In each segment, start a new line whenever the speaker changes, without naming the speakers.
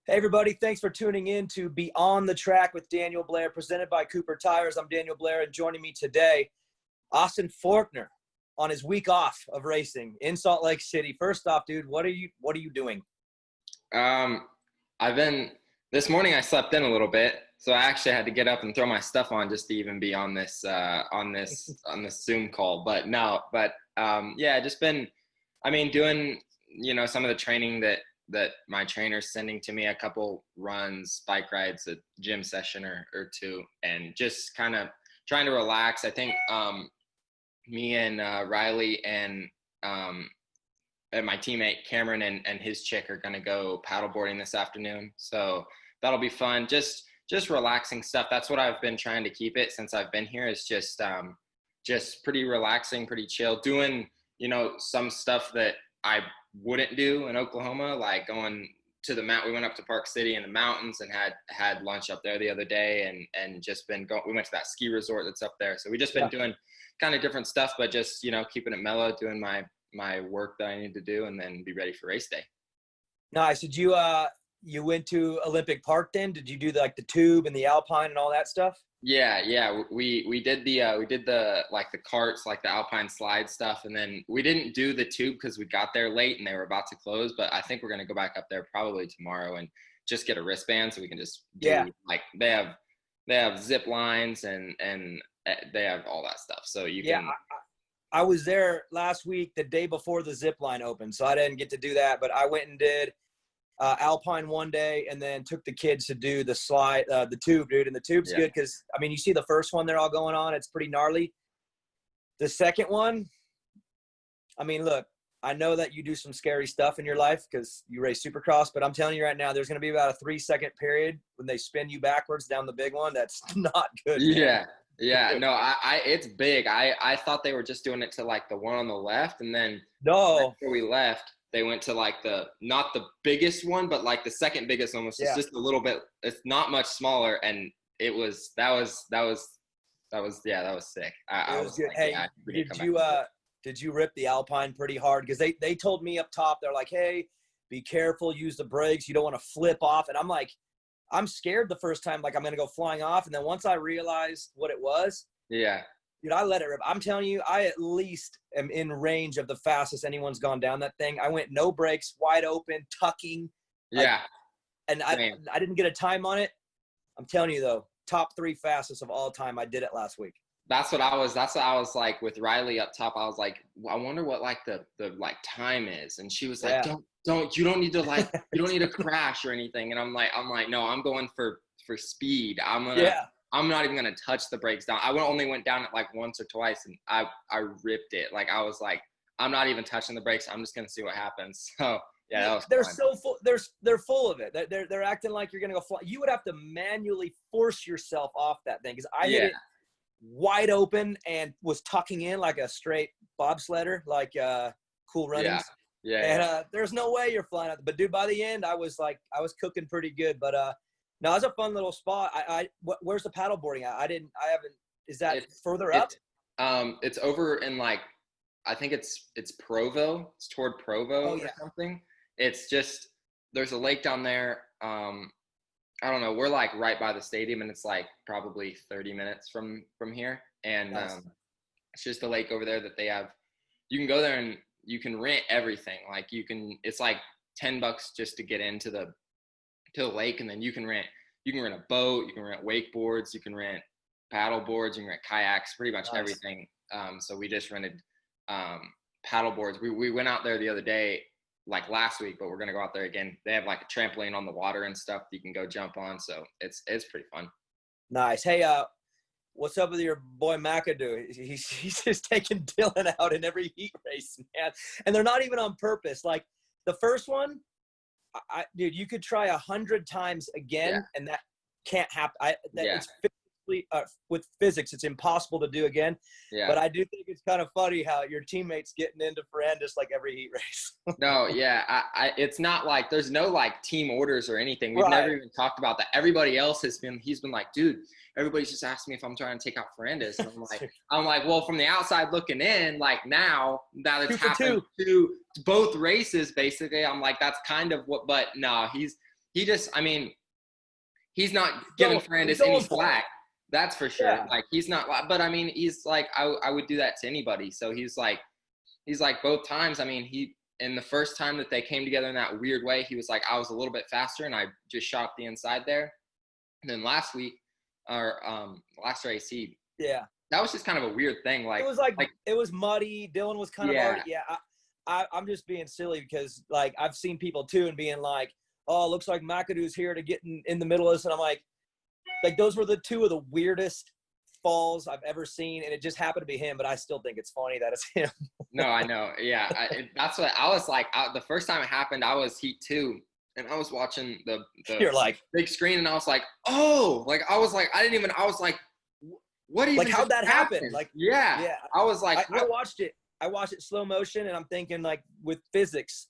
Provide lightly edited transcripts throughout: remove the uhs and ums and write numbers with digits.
Hey, everybody. Thanks for tuning in to Be On the Track with Daniel Blair, presented by Cooper Tires. I'm Daniel Blair, and joining me today, Austin Forkner on his week off of racing in Salt Lake City. First off, dude, what are you doing?
This morning I slept in a little bit, so I actually had to get up and throw my stuff on just to even be on this Zoom call. Just been, doing, some of the training that my trainer's sending to me, a couple runs, bike rides, a gym session or two, and just kind of trying to relax. I think me and Riley and my teammate Cameron and his chick are going to go paddleboarding this afternoon. So that'll be fun. Just relaxing stuff. That's what I've been trying to keep it since I've been here, is just pretty relaxing, pretty chill, doing, some stuff that I wouldn't do in Oklahoma, like going to the mountain. We went up to Park City in the mountains and had lunch up there the other day, and just been going. We went to that ski resort that's up there. So we just been doing kind of different stuff, but just, keeping it mellow, doing my work that I need to do, and then be ready for race day.
Nice. Did you went to Olympic Park then? Did you do the tube and the alpine and all that stuff?
Yeah. We did the like the carts, like the alpine slide stuff, and then we didn't do the tube because we got there late and they were about to close. But I think we're gonna go back up there probably tomorrow and just get a wristband so we can just do like they have zip lines and they have all that stuff. So you can.
I was there last week, the day before the zip line opened, so I didn't get to do that. But I went and did alpine one day, and then took the kids to do the slide, the tube, dude. And the tube's good because, you see the first one they're all going on, it's pretty gnarly. The second one, look, I know that you do some scary stuff in your life because you race Supercross, but I'm telling you right now, there's going to be about a 3-second period when they spin you backwards down the big one. That's not good.
Yeah. No, it's big. I thought they were just doing it to like the one on the left, and then after we left, they went to like not the biggest one, but like the second biggest one, was just a little bit. It's not much smaller, and that was sick. I was
good.
like,
hey, did you rip the alpine pretty hard? Because they told me up top, they're like, hey, be careful, use the brakes, you don't want to flip off. And I'm like, I'm scared the first time, like I'm gonna go flying off. And then once I realized what it was, dude, I let it rip. I'm telling you, I at least am in range of the fastest anyone's gone down that thing. I went no brakes, wide open, tucking.
Yeah.
And I didn't get a time on it. I'm telling you though, top 3 fastest of all time. I did it last week.
That's what I was like with Riley up top. I was like, I wonder what like the like time is. And she was like, you don't need to like, you don't need to crash or anything. And I'm like, no, I'm going for speed. I'm not even going to touch the brakes down. I only went down it like once or twice, and I ripped it. Like I was like, I'm not even touching the brakes. I'm just going to see what happens. So yeah, that was
they're
fun.
so full. They're full of it. They're acting like you're going to go fly. You would have to manually force yourself off that thing, because I hit it wide open and was tucking in like a straight bobsledder, like Cool Runnings. And there's no way you're flying out. But dude, by the end, I was cooking pretty good. But no, it's a fun little spot. Where's the paddle boarding at? I haven't. Is that further up?
It's over in like, I think it's Provo. It's toward Provo or something. It's just, there's a lake down there. I don't know. We're like right by the stadium, and it's like probably 30 minutes from here. And it's just a lake over there that they have. You can go there and you can rent everything. Like it's like $10 just to get into the lake, and then you can rent a boat, you can rent wakeboards, you can rent paddle boards, you can rent kayaks, pretty much everything. So we just rented paddle boards. We went out there the other day, like last week, but we're gonna go out there again. They have like a trampoline on the water and stuff that you can go jump on. So it's pretty fun.
Nice. Hey, what's up with your boy McAdoo? He's just taking Dylan out in every heat race, man. And they're not even on purpose. Like the first one, dude, you could try 100 times again, and that can't happen. It's physically, with physics, it's impossible to do again. Yeah. But I do think it's kind of funny how your teammates getting into Ferrandis like every heat race.
No, yeah, it's not like there's no like team orders or anything. We've never even talked about that. Everybody else he's been like, dude, everybody's just asking me if I'm trying to take out Ferrandis. And I'm like, well, from the outside looking in, like now that it's happened to both races, basically, I'm like, that's kind of what. But no, he just, I mean, he's not giving Ferrandis any slack. That's for sure.
Yeah.
Like he's not, but I mean, he's like, I would do that to anybody. So he's like both times. I mean, in the first time that they came together in that weird way, he was like, I was a little bit faster and I just shot the inside there. And then last week, or last race, that was just kind of a weird thing. Like,
it was muddy. Dylan was kind of already, I'm just being silly because like I've seen people too and being like, oh, looks like McAdoo's here to get in the middle of this. And I'm like those were the two of the weirdest falls I've ever seen. And it just happened to be him, but I still think it's funny that it's him.
No, I know. Yeah. That's what I was like. The first time it happened, I was Heat 2 and I was watching the
You're like,
big screen and I was like, oh, like, I was like, I was like, what even
like how'd that happen? Like,
yeah. I was like,
I watched it slow motion and I'm thinking like with physics,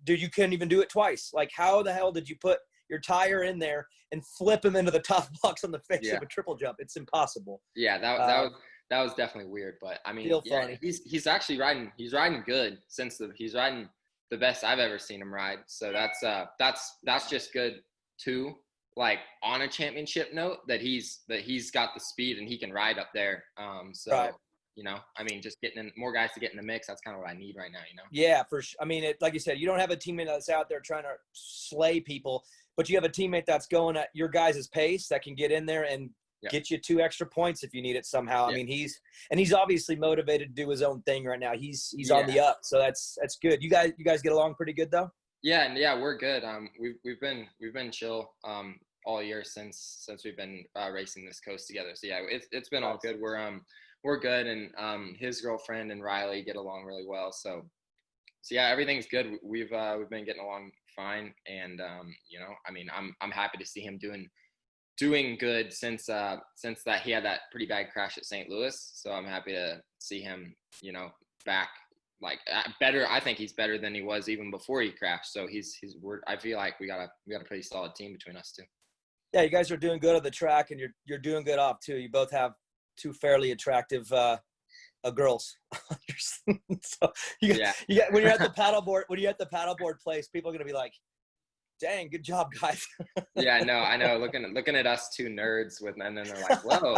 dude, you couldn't even do it twice. Like how the hell did you put your tire in there and flip him into the top box on the face of a triple jump? It's impossible.
Yeah, that was definitely weird, but I mean,
funny.
He's actually riding good he's riding the best I've ever seen him ride. So that's just good too. Like on a championship note that he's got the speed and he can ride up there. Right. You know, I mean, just getting more guys to get in the mix. That's kind of what I need right now, you know?
Yeah, for sure. I mean, like you said, you don't have a teammate that's out there trying to slay people, but you have a teammate that's going at your guys' pace that can get in there and get you 2 extra points if you need it somehow. I mean, he's obviously motivated to do his own thing right now. He's on the up, so that's good. You guys get along pretty good though? Yeah,
we're good. We've been chill all year since we've been racing this coast together. So yeah, it's been all good. We're good, and his girlfriend and Riley get along really well. So yeah, everything's good. We've been getting along fine, and you know, I mean, I'm happy to see him doing good since that he had that pretty bad crash at St. Louis. So I'm happy to see him, you know, back like better. I think he's better than he was even before he crashed. So I feel like we got a pretty solid team between us two.
Yeah, you guys are doing good on the track, and you're doing good off too. You both have 2 fairly attractive girls. So you got when you're at the paddleboard place, people are gonna be like, "Dang, good job, guys."
Yeah, no, I know. Looking at us 2 nerds and then they're like, "Whoa."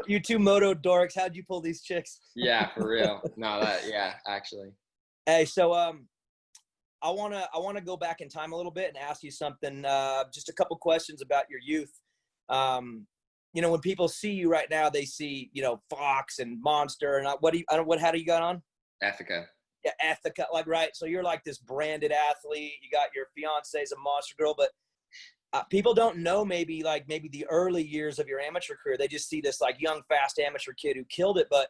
you two moto dorks. How'd you pull these chicks?
Yeah, for real. No, actually.
Hey, so I wanna go back in time a little bit and ask you something. Just a couple questions about your youth. You know, when people see you right now, they see, you know, Fox and Monster and how do you got on?
Ethica.
Yeah, Ethica, like, right. So you're like this branded athlete. You got your fiance's a monster girl, but people don't know maybe the early years of your amateur career. They just see this like young, fast amateur kid who killed it. But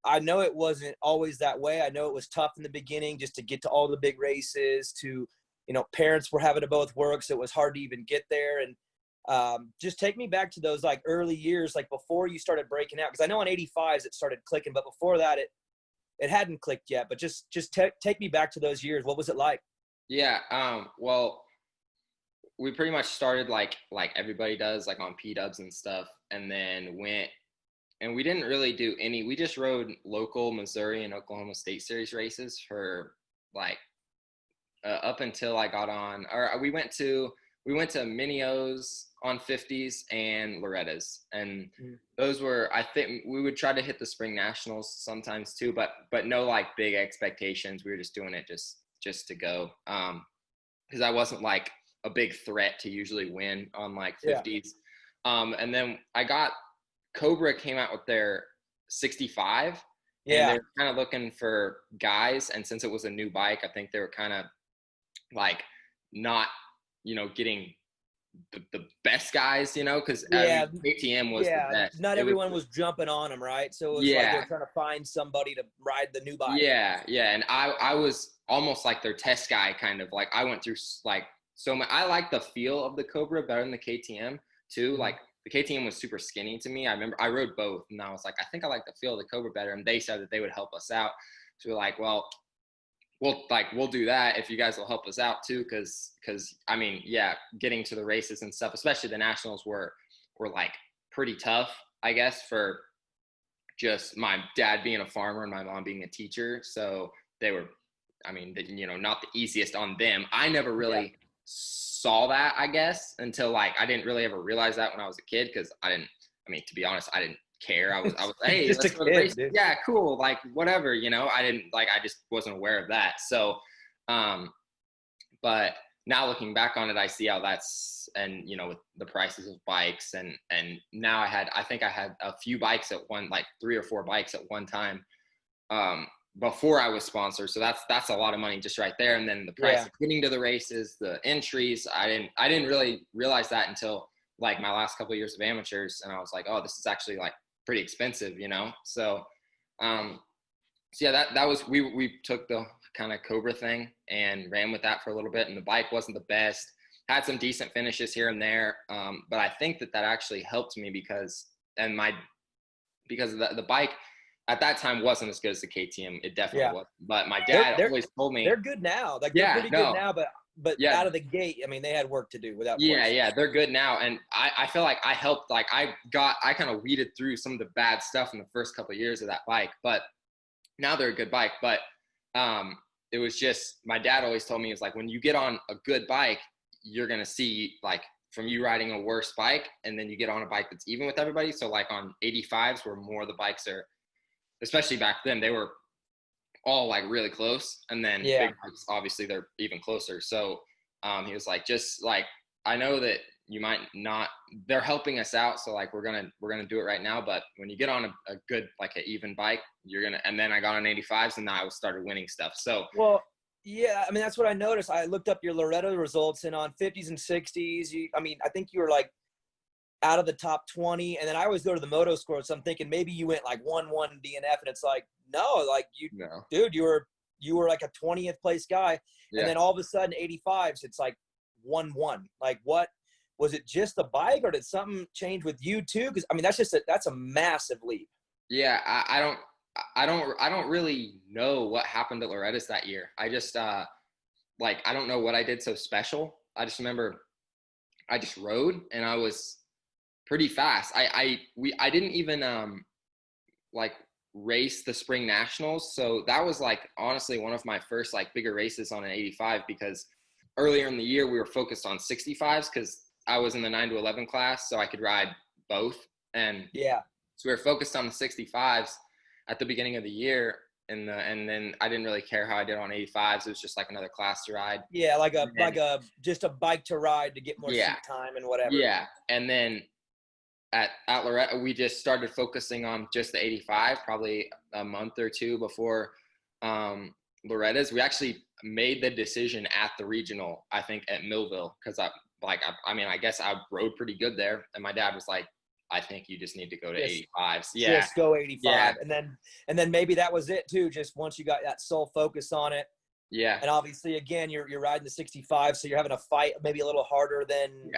I know it wasn't always that way. I know it was tough in the beginning just to get to all the big races, to, you know, parents were having to both work. So it was hard to even get there. And just take me back to those like early years, like before you started breaking out. Cause I know on 85s it started clicking, but before that, it hadn't clicked yet, but just take me back to those years. What was it like?
Yeah. Well, we pretty much started like everybody does, like on P-dubs and stuff. And then we didn't really do we just rode local Missouri and Oklahoma State Series races for like, up until I got on, or we went to Mini-O's on 50s and Loretta's. And those were, I think we would try to hit the spring nationals sometimes too, but no like big expectations. We were just doing it just to go. Cause I wasn't like a big threat to usually win on like 50s. And then Cobra came out with their 65. And they were kind of looking for guys. And since it was a new bike, I think they were kind of like not, you know, getting the best guys, you know, because KTM was the best.
Not everyone was jumping on them, right? So it was like they were trying to find somebody to ride the new bike. Yeah,
and I was almost like their test guy, kind of like I went through like so much. I like the feel of the Cobra better than the KTM too. Like the KTM was super skinny to me. I remember I rode both, and I was like, I think I like the feel of the Cobra better, and they said that they would help us out. So we're like, well, we'll do that if you guys will help us out too, because I mean, getting to the races and stuff, especially the nationals were like pretty tough, I guess, for just my dad being a farmer and my mom being a teacher. So they were I mean, not the easiest on them. I never really saw that, I guess, until like, I didn't really ever realize that when I was a kid. Cause to be honest, I didn't care. I was, hey,
just
let's
a
go to the
kid,
race.
dude.
Yeah, cool. Like whatever, I just wasn't aware of that. So, but now looking back on it, I see how that's, and, with the prices of bikes and now I think I had a few bikes at one, like 3 or 4 bikes at one time, before I was sponsored. So that's a lot of money just right there. And then the price of getting to the races, the entries, I didn't really realize that until like my last couple of years of amateurs. And I was like, oh, this is actually like pretty expensive, So, so yeah, that was, we took the kind of Cobra thing and ran with that for a little bit, and the bike wasn't the best, had some decent finishes here and there. But I think that actually helped me because the bike at that time wasn't as good as the KTM. It definitely was. But my dad always told me
they're good now. Like they're pretty good now, but
yeah,
out of the gate, I mean, they had work to do without
question.
question.
Yeah, they're good now. And I feel like I helped, like I kind of weeded through some of the bad stuff in the first couple of years of that bike, but now they're a good bike. But it was just, my dad always told me, it was like, when you get on a good bike, you're going to see like from you riding a worse bike, and then you get on a bike that's even with everybody. So like on 85s, where more of the bikes are, especially back then, they were all like really close. And then big bikes, obviously they're even closer. So he was like, just like, I know that you might not, they're helping us out. So like, we're going to do it right now. But when you get on a good, like an even bike, and then I got on 85s and I started winning stuff. So,
well, yeah, I mean, that's what I noticed. I looked up your Loretto results, and on 50s and 60s, I think you were like out of the top 20. And then I always go to the moto score. So I'm thinking maybe you went like 1-1 DNF, and it's like, no, like dude, you were like a 20th place guy. Yeah. And then all of a sudden 85s, it's like 1-1. Like, what was it, just the bike, or did something change with you too? Cause I mean, that's a massive leap.
Yeah. I don't really know what happened at Loretta's that year. I just, I don't know what I did so special. I just remember I just rode and I was pretty fast. I didn't even, race the spring nationals. So that was like, honestly, one of my first like bigger races on an 85, because earlier in the year we were focused on 65s because I was in the 9 to 11 class, so I could ride both. And so we were focused on the 65s at the beginning of the year. And then I didn't really care how I did on 85s. It was just like another class to ride. Yeah.
Just a bike to ride to get more seat time and whatever.
Yeah. And then at Loretta, we just started focusing on just the 85, probably a month or two before Loretta's. We actually made the decision at the regional, I think at Millville, because I guess I rode pretty good there. And my dad was like, I think you just need to go to 85s. Yeah.
Just go 85. Yeah. And then maybe that was it too. Just once you got that sole focus on it.
Yeah.
And obviously again, you're riding the 65, so you're having to fight maybe a little harder than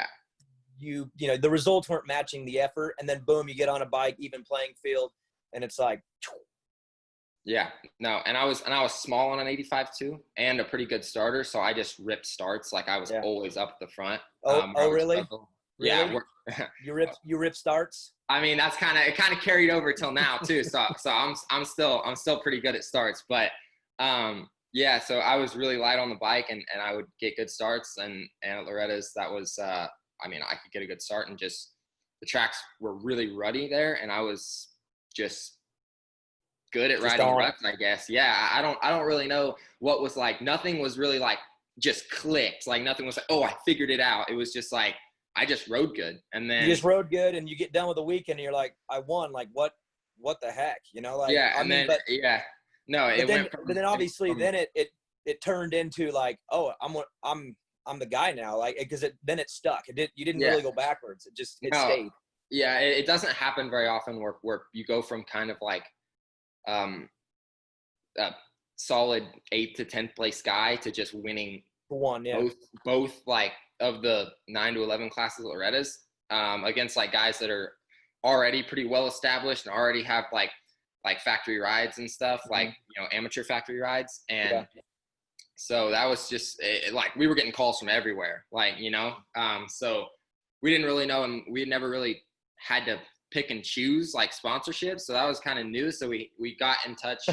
the results weren't matching the effort. And then boom, you get on a bike, even playing field, and it's like
yeah. No, and I was small on an 85 too, and a pretty good starter, so I just ripped starts. Like I was always up at the front.
Really?
Yeah.
You rip starts?
I mean, it kind of carried over till now too. So I'm still pretty good at starts, but so I was really light on the bike, and I would get good starts, and at Loretta's that was I could get a good start, and just the tracks were really ruddy there, and I was just good at riding ruts, I guess. Yeah, I don't really know what was like. Nothing was really like just clicked. Like nothing was like, oh, I figured it out. It was just like I just rode good, and then
you just rode good, and you get done with the weekend, and you're like, I won. Like what the heck, Like but then obviously then it turned into like, oh, I'm the guy now, like, because then it stuck. You didn't really go backwards. It stayed.
Yeah, it doesn't happen very often where you go from kind of like a solid 8th to 10th place guy to just winning both like of the 9 to 11 classes at Loretta's against like guys that are already pretty well established and already have like factory rides and stuff, like amateur factory rides. And so that was just like we were getting calls from everywhere, like so we didn't really know, and we never really had to pick and choose like sponsorships, so that was kind of new. So we got in touch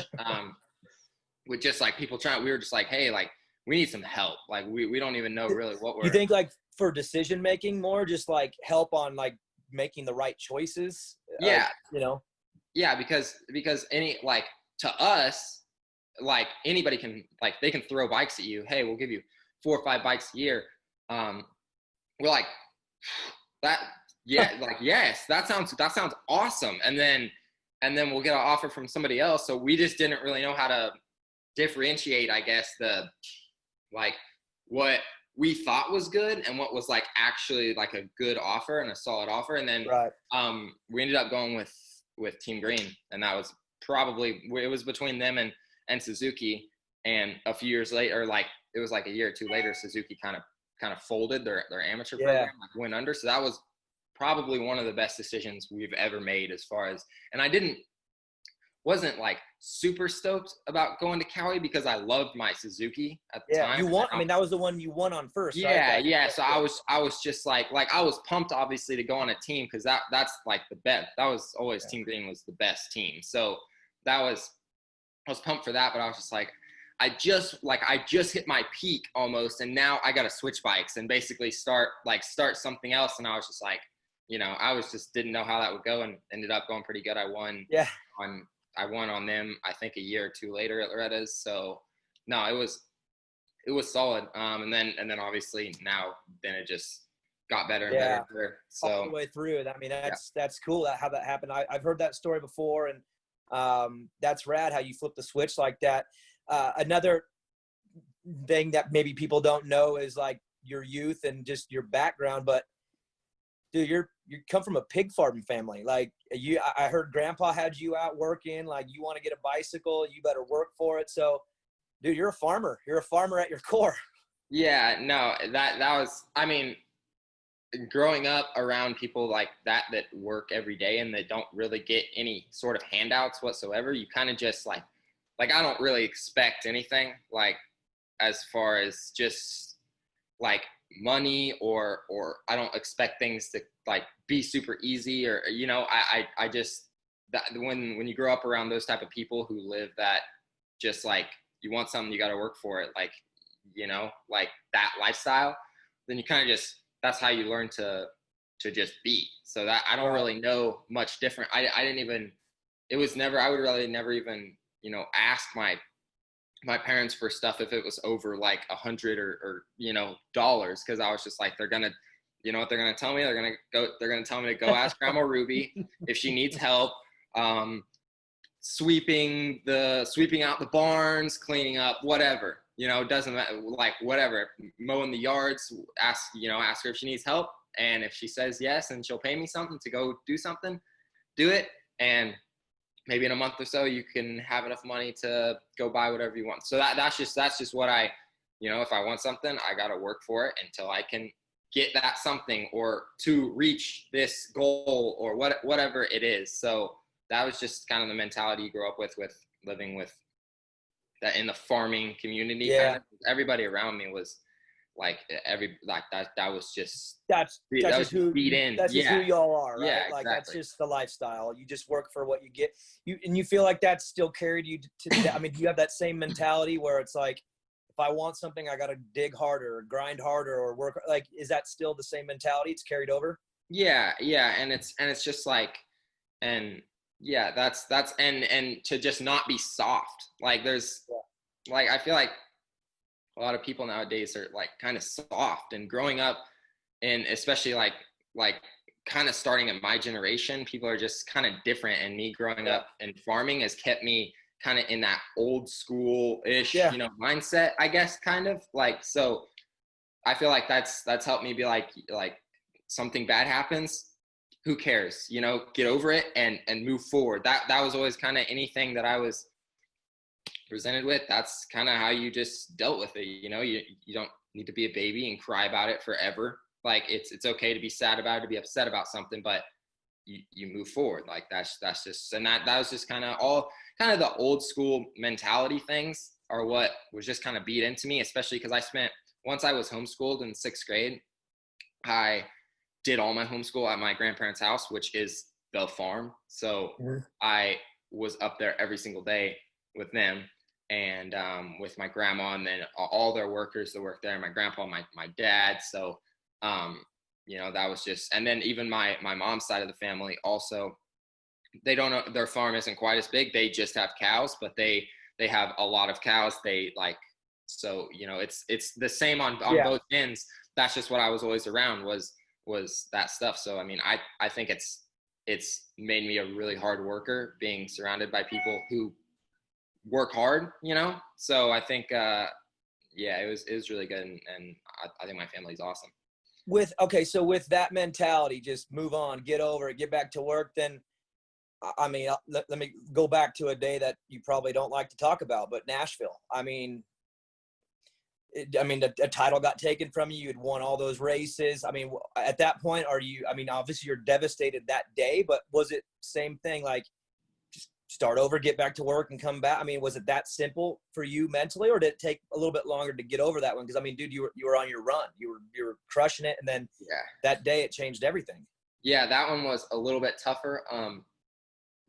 with just like people trying, we were just like, hey, like we need some help. Like we don't even know really what we're.
You think like for decision making more, just like help on like making the right choices?
Yeah. Yeah, because any, like, to us, like anybody can, like, they can throw bikes at you. Hey, we'll give you 4 or 5 bikes a year. We're like, that, yeah, like, yes, that sounds awesome. And then we'll get an offer from somebody else. So we just didn't really know how to differentiate, I guess, the, like, what we thought was good and what was like actually like a good offer and a solid offer. And then we ended up going with Team Green, and that was probably, it was between them and Suzuki. And a few years later, like it was like a year or two later, Suzuki kind of folded their amateur program, like went under. So that was probably one of the best decisions we've ever made as far as, and I wasn't like super stoked about going to Cowie because I loved my Suzuki at the time.
You won. I mean, that was the one you won on first.
Yeah,
right?
yeah. So I was just like I was pumped, obviously, to go on a team because that's like the best. That was always Team Green was the best team. So I was pumped for that, but I was just like, I just hit my peak almost, and now I got to switch bikes and basically start something else. And I was just like, I didn't know how that would go, and ended up going pretty good. I won. Yeah. I won on them, I think, a year or two later at Loretta's. So no, it was solid. And then obviously then it just got better and better and better. So
all the way through. I mean, that's cool how that happened. I've heard that story before, and that's rad how you flip the switch like that. Another thing that maybe people don't know is like your youth and just your background, but dude, you come from a pig farming family. Like I heard grandpa had you out working, like you want to get a bicycle, you better work for it. So dude, you're a farmer at your core.
Yeah, no, that was, I mean, growing up around people like that work every day and they don't really get any sort of handouts whatsoever, you kind of just like I don't really expect anything, like as far as just like money or I don't expect things to like be super easy or I just, that when you grow up around those type of people who live that, just like you want something, you got to work for it, like like that lifestyle, then you kind of just, that's how you learn to just be. So that I don't really know much different. I didn't even, it was never, I would really never even ask my parents for stuff if it was over like $100 or dollars, because I was just like, they're gonna, what they're gonna tell me, they're gonna tell me to go ask Grandma Ruby if she needs help sweeping out the barns, cleaning up, whatever, doesn't matter, like whatever, mowing the yards, ask her if she needs help, and if she says yes and she'll pay me something to go do something, do it, and maybe in a month or so you can have enough money to go buy whatever you want. So that's just what I, if I want something, I got to work for it until I can get that something or to reach this goal or whatever it is. So that was just kind of the mentality you grow up with living with that in the farming community.
Yeah.
Kind of. Everybody around me was like that was just
that's just who y'all are, right?
Yeah,
like
exactly.
That's just the lifestyle. You just work for what you get. You feel like that's still carried you to I mean, do you have that same mentality where it's like, if I want something, I got to dig harder or grind harder or work, like, is that still the same mentality? It's carried over?
Yeah. And it's just like, and yeah, that's and to just not be soft. Like there's like, I feel like a lot of people nowadays are like kind of soft, and growing up, and especially like kind of starting at my generation, people are just kind of different. And me growing up in farming has kept me kind of in that old school-ish, mindset, I guess, kind of like, so I feel like that's helped me be like something bad happens, who cares, get over it and move forward. That was always kind of anything that I was presented with, that's kind of how you just dealt with it. You don't need to be a baby and cry about it forever. Like it's okay to be sad about it, to be upset about something, but you move forward. Like that's just, and that was just kind of all kind of the old school mentality things are what was just kind of beat into me, especially because once I was homeschooled in 6th grade, I did all my homeschool at my grandparents' house, which is the farm. So I was up there every single day with them. and with my grandma, and then all their workers that work there, my grandpa, my dad. So, you know, that was just, and then even my mom's side of the family also, they don't know, their farm isn't quite as big. They just have cows, but they have a lot of cows. They like, so, you know, it's the same on both ends. That's just what I was always around was that stuff. So, I mean, I think it's made me a really hard worker, being surrounded by people who work hard, you know? So I think, yeah, it was really good. And I think my family's awesome.
So with that mentality, just move on, get over it, get back to work, then, I mean, let me go back to a day that you probably don't like to talk about, but Nashville. I mean, a title got taken from you. You'd won all those races. I mean, at that point, obviously you're devastated that day, but was it same thing, like just start over, get back to work and come back? I mean, was it that simple for you mentally, or did it take a little bit longer to get over that one? Because, I mean, dude, you were on your run. You were crushing it, and then that day it changed everything. Yeah,
that one was a little bit tougher.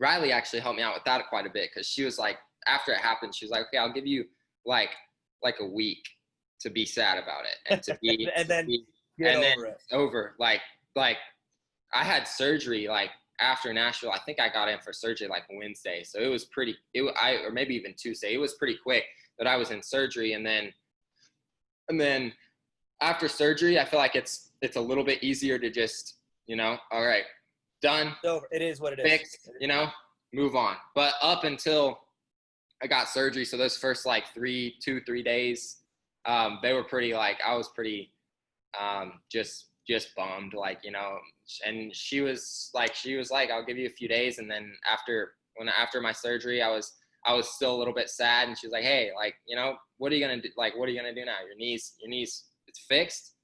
Riley actually helped me out with that quite a bit, because she was like, after it happened, she was like, okay, I'll give you like a week to be sad about it, and to be
and then
it's over. Like I had surgery like after Nashville. I think I got in for surgery like Wednesday, so it was or maybe even Tuesday. It was pretty quick that I was in surgery, and then after surgery, I feel like it's a little bit easier to just, you know, all right, done.
So it is what it is.
Fixed, you know, move on. But up until I got surgery, so those first like 3 days, they were pretty, like, I was pretty just bummed, like, you know. And she was like, I'll give you a few days. And then after my surgery, I was still a little bit sad. And she was like, hey, like, you know, what are you gonna do? Like, what are you gonna do now? Your knees, it's fixed.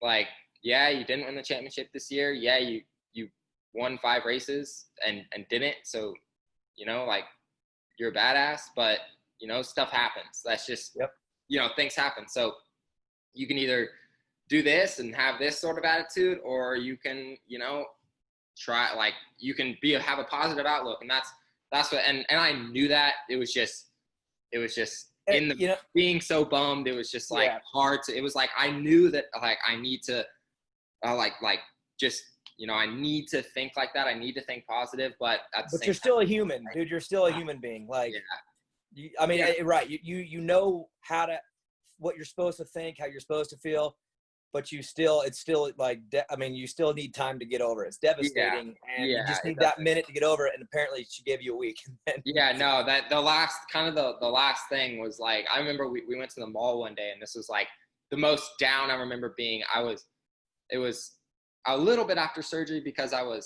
Like, yeah, you didn't win the championship this year. Yeah, you won 5 races and didn't. So, you know, like, you're a badass, but, you know, stuff happens. That's just, you know, things happen. So you can either do this and have this sort of attitude, or you can, you know, try, like, you can have a positive outlook. And that's what, and I knew that. It was just in the, you know, being so bummed, it was just like hard to, it was like, I knew that, like, I need to, just, you know, I need to think like that. I need to think positive, but
you're still a human, dude. You're still a human being. Like, right. You know what you're supposed to think, how you're supposed to feel, but it's still like, you still need time to get over it. It's devastating, and you just need that minute to get over it. And apparently she gave you a week.
That the last thing was like, I remember we went to the mall one day, and this was like the most down I remember being. It was a little bit after surgery, because or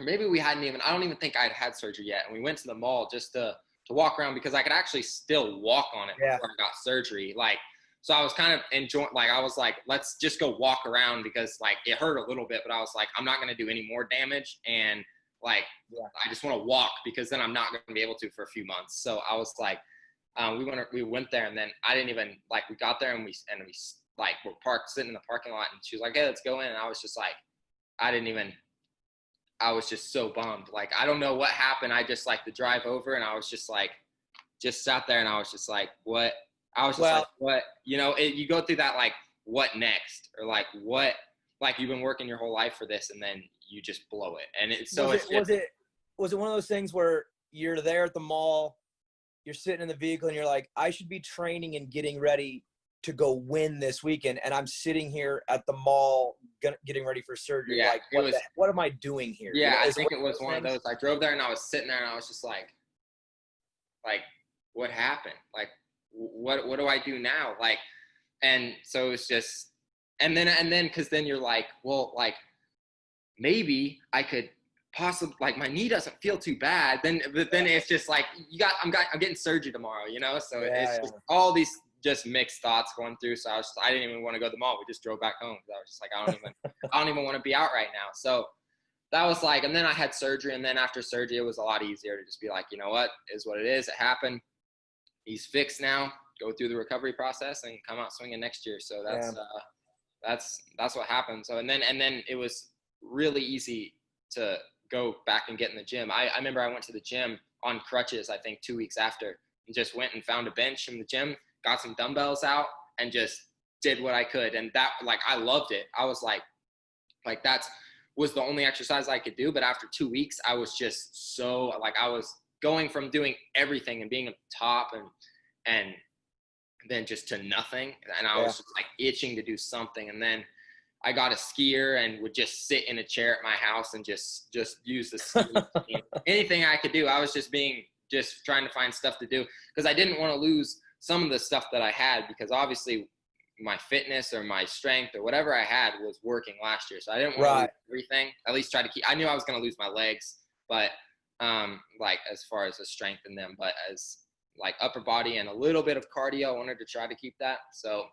maybe I don't even think I'd had surgery yet. And we went to the mall just to walk around, because I could actually still walk on it before I got surgery. Like, so I was kind of enjoying, like, I was like, let's just go walk around, because like it hurt a little bit, but I was like, I'm not going to do any more damage. And like, I just want to walk, because then I'm not going to be able to for a few months. So I was like, we went there, and then I didn't even, like, we got there and we like, we're sitting in the parking lot, and she was like, hey, let's go in. And I was just like, I was just so bummed. Like, I don't know what happened. I just, like, the drive over, and I was just like, just sat there, and I was just like, what? I was just like, what? You know, you go through that, like, what next? Or like, what? Like, you've been working your whole life for this, and then you just blow it. And
was it one of those things where you're there at the mall, you're sitting in the vehicle, and you're like, I should be training and getting ready to go win this weekend, and I'm sitting here at the mall getting ready for surgery?
Yeah,
like, what am I doing here?
Yeah,
you know,
I think it was one of those. I drove there, and I was sitting there, and I was just like, what happened? Like, what do I do now? Like, and so it's just, and then because then you're like, well, like, maybe I could possibly, like, my knee doesn't feel too bad. But then it's just like, I'm getting surgery tomorrow, you know? So it's just all these just mixed thoughts going through. So I didn't even want to go to the mall. We just drove back home. I was just like, I don't even want to be out right now. So that was like, and then I had surgery. And then after surgery, it was a lot easier to just be like, you know what, it is what it is. It happened. He's fixed now. Go through the recovery process and come out swinging next year. So that's what happened. So, and then it was really easy to go back and get in the gym. I remember I went to the gym on crutches, I think 2 weeks after, and just went and found a bench in the gym, got some dumbbells out, and just did what I could. And that, like, I loved it. I was like that was the only exercise I could do. But after 2 weeks, I was just so, like, I was going from doing everything and being at the top and then just to nothing. And I was just like itching to do something. And then I got a skier and would just sit in a chair at my house and just use the ski. Anything I could do. I was just trying to find stuff to do, because I didn't want to lose some of the stuff that I had, because obviously my fitness or my strength or whatever I had was working last year. So I didn't want to lose everything. At least try to keep, I knew I was going to lose my legs, but like as far as the strength in them, but as like upper body and a little bit of cardio, I wanted to try to keep that. So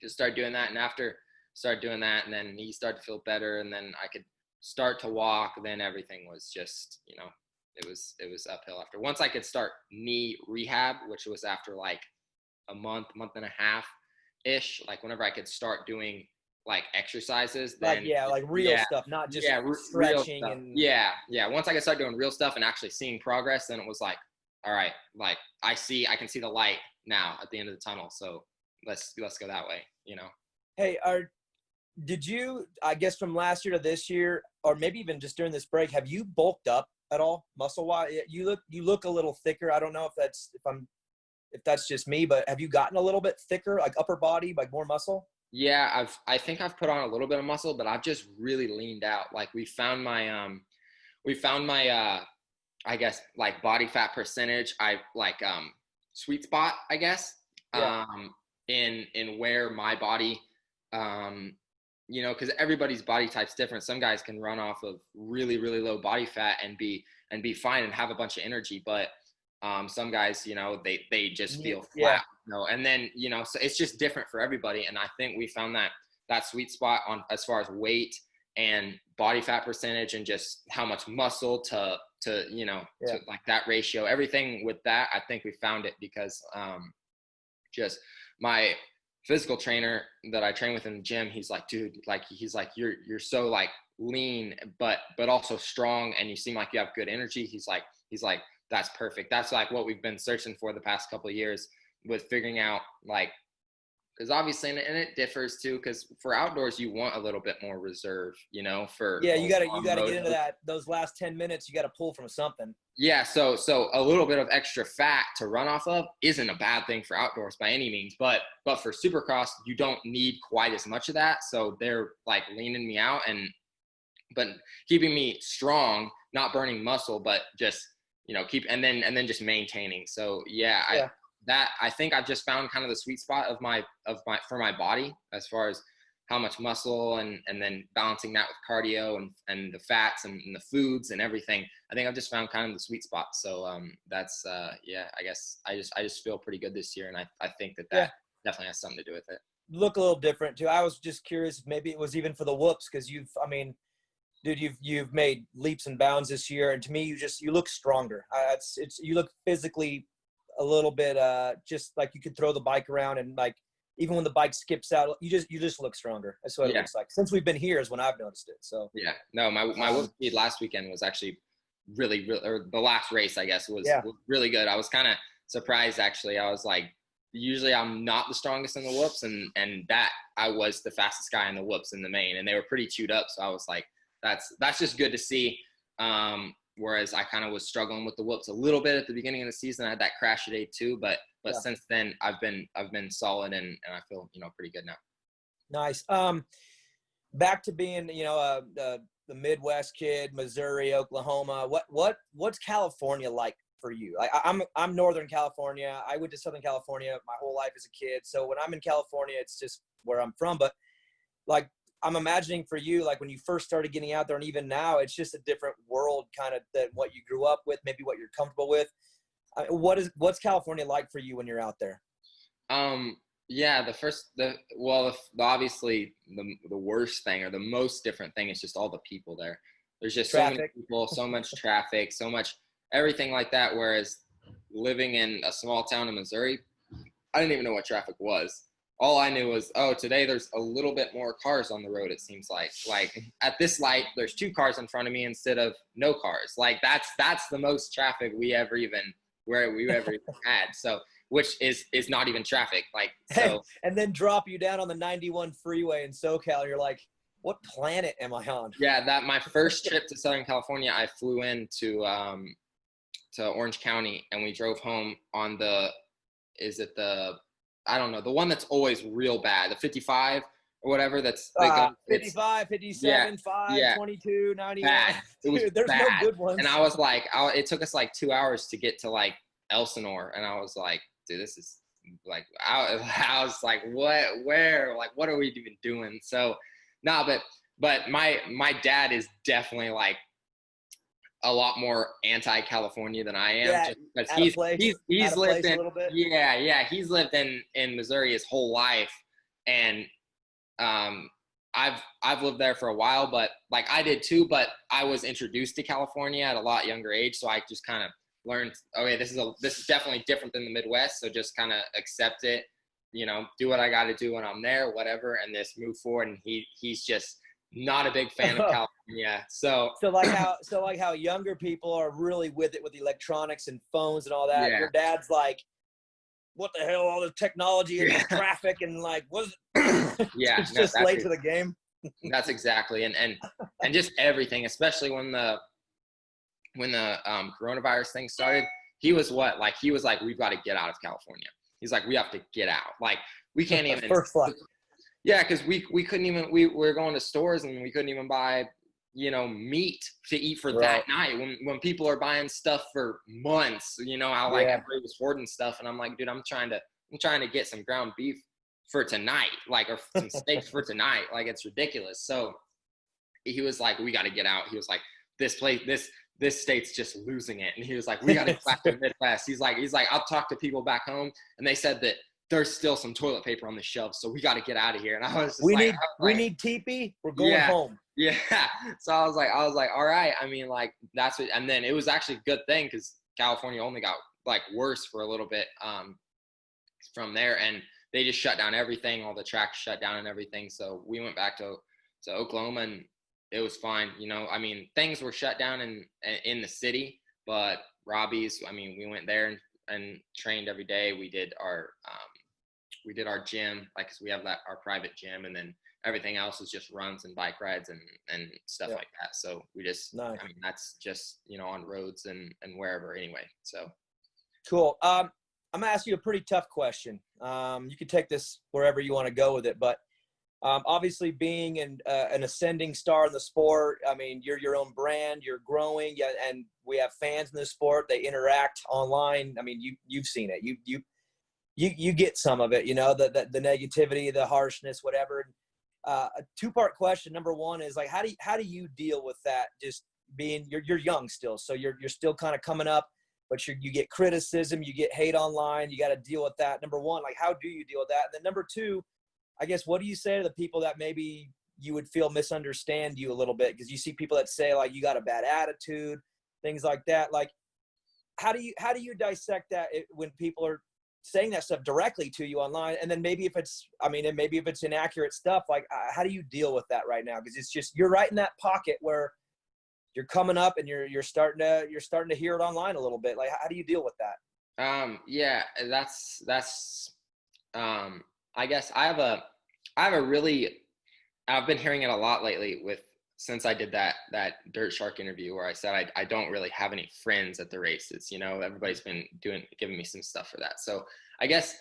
just started doing that. And after started doing that, and then knees started to feel better, and then I could start to walk, then everything was just, you know, it was uphill after. Once I could start knee rehab, which was after like a month and a half ish, like whenever I could start doing like exercises, then
like real stuff, not just stretching and
once I could start doing real stuff and actually seeing progress, then it was like, all right, like I can see the light now at the end of the tunnel, so let's go that way, you know.
Hey, did you, I guess from last year to this year, or maybe even just during this break, have you bulked up at all muscle wise? You look a little thicker. I don't know if that's just me, but have you gotten a little bit thicker, like upper body, like more muscle?
Yeah, I think I've put on a little bit of muscle, but I've just really leaned out. Like we found my I guess like body fat percentage, sweet spot, I guess, in where my body, you know, because everybody's body type's different. Some guys can run off of really, really low body fat and be fine and have a bunch of energy, but some guys, you know, they just feel flat, you know, and then, you know, so it's just different for everybody. And I think we found that sweet spot on as far as weight and body fat percentage and just how much muscle to you know, to like that ratio, everything with that. I think we found it because just my physical trainer that I train with in the gym, he's like, dude, like, he's like, you're so like lean, but also strong, and you seem like you have good energy. He's like, that's perfect. That's like what we've been searching for the past couple of years with figuring out, like, because obviously, and it differs too, because for outdoors, you want a little bit more reserve, you know, for.
Yeah, you gotta get into those last 10 minutes, you gotta pull from something.
Yeah, so a little bit of extra fat to run off of isn't a bad thing for outdoors by any means, but for Supercross, you don't need quite as much of that. So they're like leaning me out but keeping me strong, not burning muscle, but just, you know, and then just maintaining. So I think I've just found kind of the sweet spot of my for my body as far as how much muscle and then balancing that with cardio and the fats and the foods and everything. I think I've just found kind of the sweet spot. So that's I guess I just feel pretty good this year, and I think that definitely has something to do with it.
Look a little different too. I was just curious if maybe it was even for the whoops, because you've made leaps and bounds this year, and to me you look stronger. You look physically a little bit just like you could throw the bike around, and like even when the bike skips out, you just look stronger. That's what it looks like. Since we've been here is when I've noticed it. So
no, my whoop speed last weekend was actually really, or the last race, I guess, was really good. I was kind of surprised, actually. I was like, usually I'm not the strongest in the whoops, and that I was the fastest guy in the whoops in the main, and they were pretty chewed up. So I was like, that's just good to see. Whereas I kind of was struggling with the whoops a little bit at the beginning of the season. I had that crash at A2, but since then I've been solid, and I feel, you know, pretty good now. Nice.
Back to being, you know, the Midwest kid, Missouri, Oklahoma. What's California like for you? I'm Northern California. I went to Southern California my whole life as a kid. So when I'm in California, it's just where I'm from. But like, I'm imagining for you, like when you first started getting out there, and even now, it's just a different world kind of than what you grew up with, maybe what you're comfortable with. What's California like for you when you're out there?
Obviously the worst thing, or the most different thing, is just all the people there. There's just
traffic.
So many people, so much traffic, so much everything like that. Whereas living in a small town in Missouri, I didn't even know what traffic was. All I knew was, today there's a little bit more cars on the road, it seems like. Like, at this light, there's 2 cars in front of me instead of no cars. Like, that's the most traffic we ever even where we ever even had. So, which is not even traffic. Like, so.
And then drop you down on the 91 freeway in SoCal. You're like, what planet am I on?
Yeah, that my first trip to Southern California, I flew into to Orange County, and we drove home on I don't know, the one that's always real bad, the 55 or whatever. That's
55, 57, 5, 22, 91.
Bad. It was
Dude, there's
bad.
no good ones.
And I was like, it took us like 2 hours to get to like Elsinore, and I was like, dude, this is like, I was like, what are we even doing? So, no, but my dad is definitely like a lot more anti-California than I am.
Yeah,
just because he's lived in,
a little bit.
Yeah, he's lived in Missouri his whole life, and I've lived there for a while, but like I did too, but I was introduced to California at a lot younger age, so I just kind of learned, okay, this is definitely different than the Midwest, so just kind of accept it, you know, do what I got to do when I'm there, whatever, and just move forward. And he's just not a big fan of California. So
like how younger people are really with it, with electronics and phones and all that.
Yeah.
Your dad's like, what the hell, all the technology and traffic and like, what's it?
Yeah,
it's just late to the game.
That's exactly. And just everything, especially when the coronavirus thing started, he was like, we've got to get out of California. He's like, we have to get out. Like, we can't even.
First flight.
Yeah, because we couldn't even. We were going to stores and we couldn't even buy, you know, meat to eat for that night. When people are buying stuff for months, you know, how like everybody was hoarding stuff, and I'm like, dude, I'm trying to get some ground beef for tonight, like, or some steaks for tonight. Like, it's ridiculous. So he was like, we got to get out. He was like, this state's just losing it. And he was like, we got to get back to the Midwest. He's like, I'll talk to people back home, and they said that there's still some toilet paper on the shelves, so we got to get out of here. And I was just
we need teepee. We're going home.
Yeah. So I was like, all right. I mean, like, that's what, and then it was actually a good thing because California only got like worse for a little bit from there, and they just shut down everything. All the tracks shut down and everything. So we went back to Oklahoma, and it was fine. You know, I mean, things were shut down in the city, but Robbie's, I mean, we went there and trained every day. We did our gym, like, 'cause we have our private gym, and then everything else is just runs and bike rides and stuff like that. So we just, nice. I mean, that's just, you know, on roads and wherever anyway. So
cool. I'm gonna ask you a pretty tough question. You can take this wherever you want to go with it, but obviously being an ascending star in the sport, I mean, you're your own brand, you're growing, and we have fans in the sport. They interact online. I mean, you've seen it. You get some of it, you know, the negativity, the harshness, whatever. A two-part question. Number one is like, how do you deal with that? Just being, you're young still, so you're still kind of coming up, but you get criticism, you get hate online, you got to deal with that. Number one, like, how do you deal with that? And then number two, I guess, what do you say to the people that maybe you would feel misunderstand you a little bit? Because you see people that say like, you got a bad attitude, things like that. Like, how do you dissect that when people are saying that stuff directly to you online? And then maybe if it's inaccurate stuff, like, how do you deal with that right now? Because it's just, you're right in that pocket where you're coming up and you're starting to hear it online a little bit. Like, how do you deal with that?
Yeah, that's I guess I've been hearing it a lot lately since I did that Dirt Shark interview where I said I don't really have any friends at the races. You know, everybody's been giving me some stuff for that. So I guess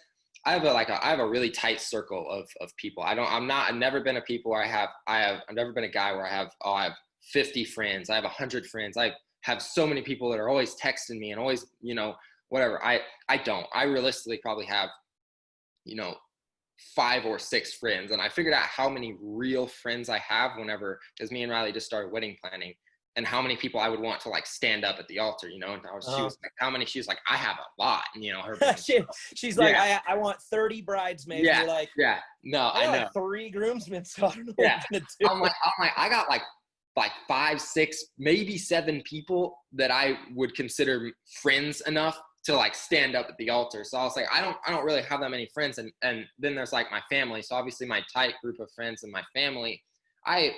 I have a really tight circle of people. I've never been a people where I've never been a guy where I have 50 friends. I have 100 friends. I have so many people that are always texting me and always, you know, whatever. I don't. I realistically probably have, you know, 5 or 6 friends, and I figured out how many real friends I have because me and Riley just started wedding planning, and how many people I would want to like stand up at the altar, you know. And she was like, how many? She was like, I have a lot, and, you know, her
she's like, I want 30 bridesmaids.
Yeah,
you're like,
yeah, no, I know,
like 3 groomsmen, so I don't know
yeah.
what I'm gonna do.
I'm like, I got like 5, 6, maybe 7 people that I would consider friends enough to like stand up at the altar. So I was like, I don't really have that many friends. And then there's like my family. So obviously my tight group of friends and my family, I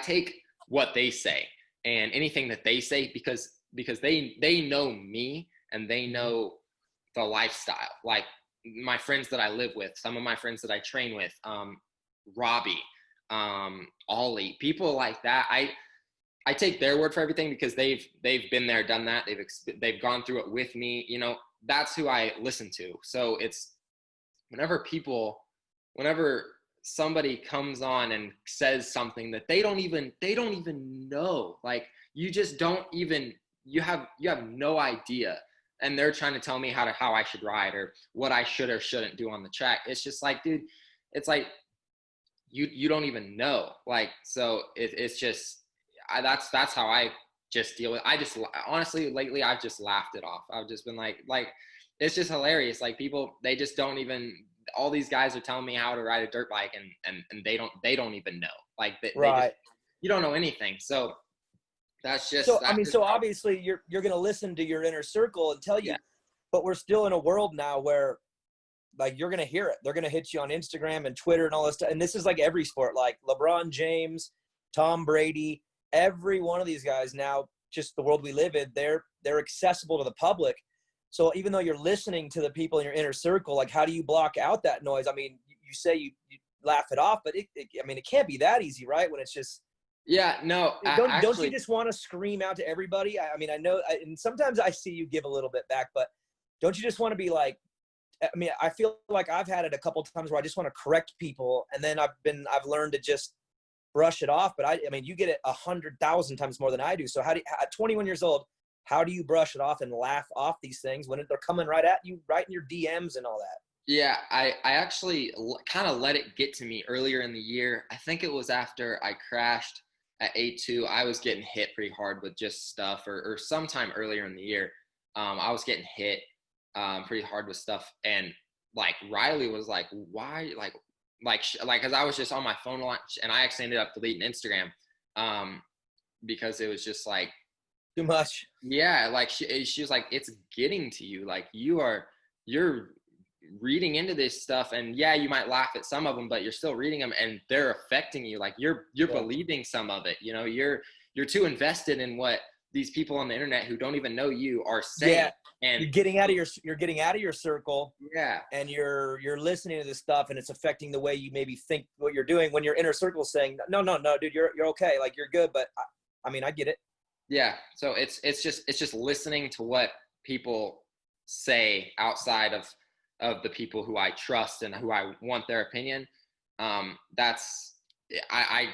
take what they say and anything that they say because they know me and they know the lifestyle. Like my friends that I live with, some of my friends that I train with, Robbie, Ollie, people like that. I take their word for everything because they've been there, done that. They've gone through it with me. You know, that's who I listen to. So it's whenever somebody comes on and says something that they don't even know, like you just don't even, you have no idea. And they're trying to tell me how I should ride or what I should or shouldn't do on the track. It's just like, dude, it's like, you don't even know. Like, so it's just, that's how I just deal with it. I just, honestly, lately, I've just laughed it off. I've just been like, it's just hilarious. Like people, they just don't even, all these guys are telling me how to ride a dirt bike and they don't even know. Like
Right.
You don't know anything. So that's just,
so, I mean, so obviously you're going to listen to your inner circle and tell you,
yeah.
But we're still in a world now where like, you're going to hear it. They're going to hit you on Instagram and Twitter and all this stuff. And this is like every sport, like LeBron James, Tom Brady, every one of these guys now, just the world we live in, they're accessible to the public. So even though you're listening to the people in your inner circle, like how do you block out that noise? I mean, you say you laugh it off, but I mean, it can't be that easy, right? When it's just,
yeah, no.
Don't you just want to scream out to everybody? I mean, I know, and sometimes I see you give a little bit back, but don't you just want to be like, I mean, I feel like I've had it a couple of times where I just want to correct people, and then I've learned to just brush it off. But I mean, you get it 100,000 times more than I do. So at 21 years old, how do you brush it off and laugh off these things when they're coming right at you, right in your DMs and all that?
Yeah, I actually kind of let it get to me earlier in the year. I think it was after I crashed at A2. I was getting hit pretty hard with just stuff, or sometime earlier in the year. I was getting hit pretty hard with stuff, and like Riley was like, why, like because I was just on my phone a lot, and I actually ended up deleting Instagram because it was just like
too much.
Yeah, like she was like, it's getting to you, like you're reading into this stuff, and yeah, you might laugh at some of them, but you're still reading them, and they're affecting you. Like you're believing some of it. You know, you're too invested in what these people on the internet who don't even know you are saying.
Yeah.
And
you're getting out of your circle.
Yeah.
And you're listening to this stuff, and it's affecting the way you maybe think what you're doing when your inner circle is saying, no, dude, you're okay. Like you're good. But I mean, I get it.
Yeah. So it's just listening to what people say outside of the people who I trust and who I want their opinion. I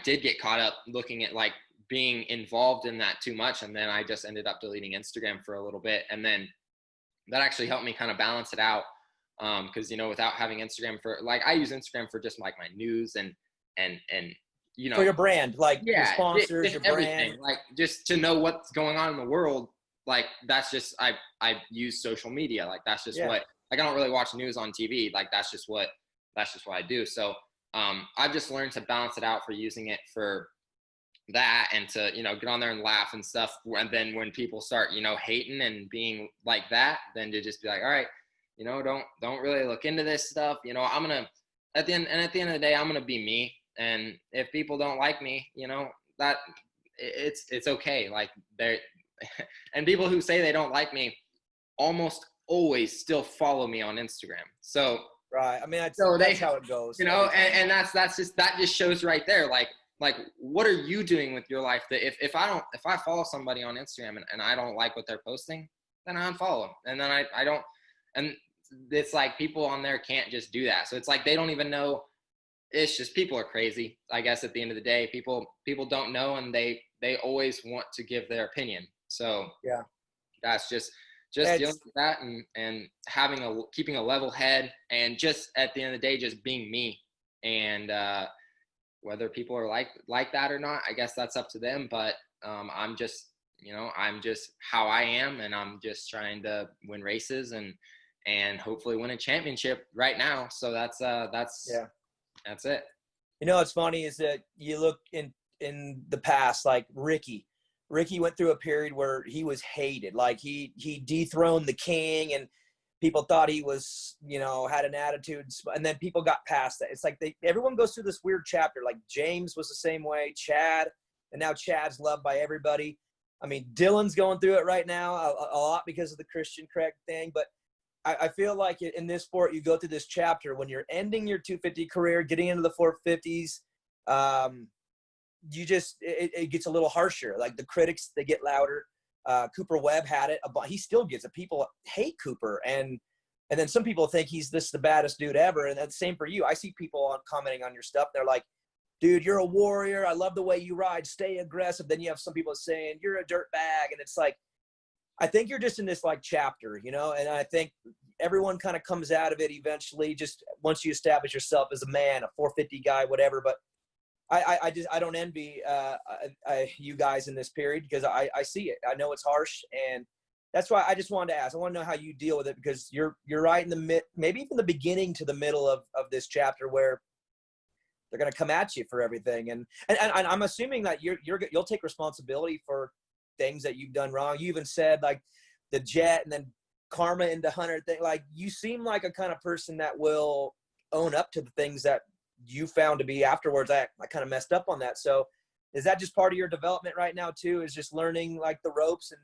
did get caught up looking at like being involved in that too much. And then I just ended up deleting Instagram for a little bit. And then that actually helped me kind of balance it out. Cause you know, without having Instagram for like, I use Instagram for just like my news and you know,
for your brand, like
your
sponsors, your
everything,
brand,
like just to know what's going on in the world. Like that's just, I use social media. Like that's just what, like, I don't really watch news on TV. Like that's just what I do. So, I've just learned to balance it out for using it for that and to, you know, get on there and laugh and stuff. And then when people start, you know, hating and being like that, then to just be like, all right, you know, don't really look into this stuff. You know, I'm going to, at the end of the day, I'm going to be me. And if people don't like me, you know, that it's okay. Like and people who say they don't like me almost always still follow me on Instagram. So,
right. I mean, that's how it goes.
You know, and that just shows right there. Like, what are you doing with your life? That if I follow somebody on Instagram and I don't like what they're posting, then I unfollow them. And then I don't, and it's like people on there can't just do that. So it's like, they don't even know. It's just, people are crazy. I guess at the end of the day, people don't know, and they always want to give their opinion. So
yeah,
that's just dealing with that and keeping a level head, and just at the end of the day, just being me. And whether people are like that or not, I guess that's up to them. But I'm just how I am, and I'm just trying to win races and hopefully win a championship right now. So that's it.
You know, what's funny is that you look in the past, like Ricky went through a period where he was hated. Like he dethroned the king, and people thought he was, you know, had an attitude, and then people got past that. It's like everyone goes through this weird chapter. Like James was the same way, Chad, and now Chad's loved by everybody. I mean, Dylan's going through it right now a lot because of the Christian Craig thing. But I feel like in this sport, you go through this chapter when you're ending your 250 career, getting into the 450s. It gets a little harsher. Like the critics, they get louder. Cooper Webb had it. He still gets it. People hate Cooper, and then some people think he's the baddest dude ever. And that's the same for you. I see people commenting on your stuff. They're like, dude, you're a warrior. I love the way you ride. Stay aggressive. Then you have some people saying you're a dirt bag. And it's like, I think you're just in this like chapter, you know, and I think everyone kind of comes out of it eventually, just once you establish yourself as a man, a 450 guy, whatever. But I don't envy you guys in this period, because I see it. I know it's harsh, and that's why I just wanted to ask. I want to know how you deal with it, because you're right in the maybe even the beginning to the middle of this chapter where they're going to come at you for everything. And I'm assuming that you'll take responsibility for things that you've done wrong. You even said like the jet and then karma into Hunter thing. Like, you seem like a kind of person that will own up to the things that you found to be afterwards. I kind of messed up on that. So is that just part of your development right now too, is just learning like the ropes? And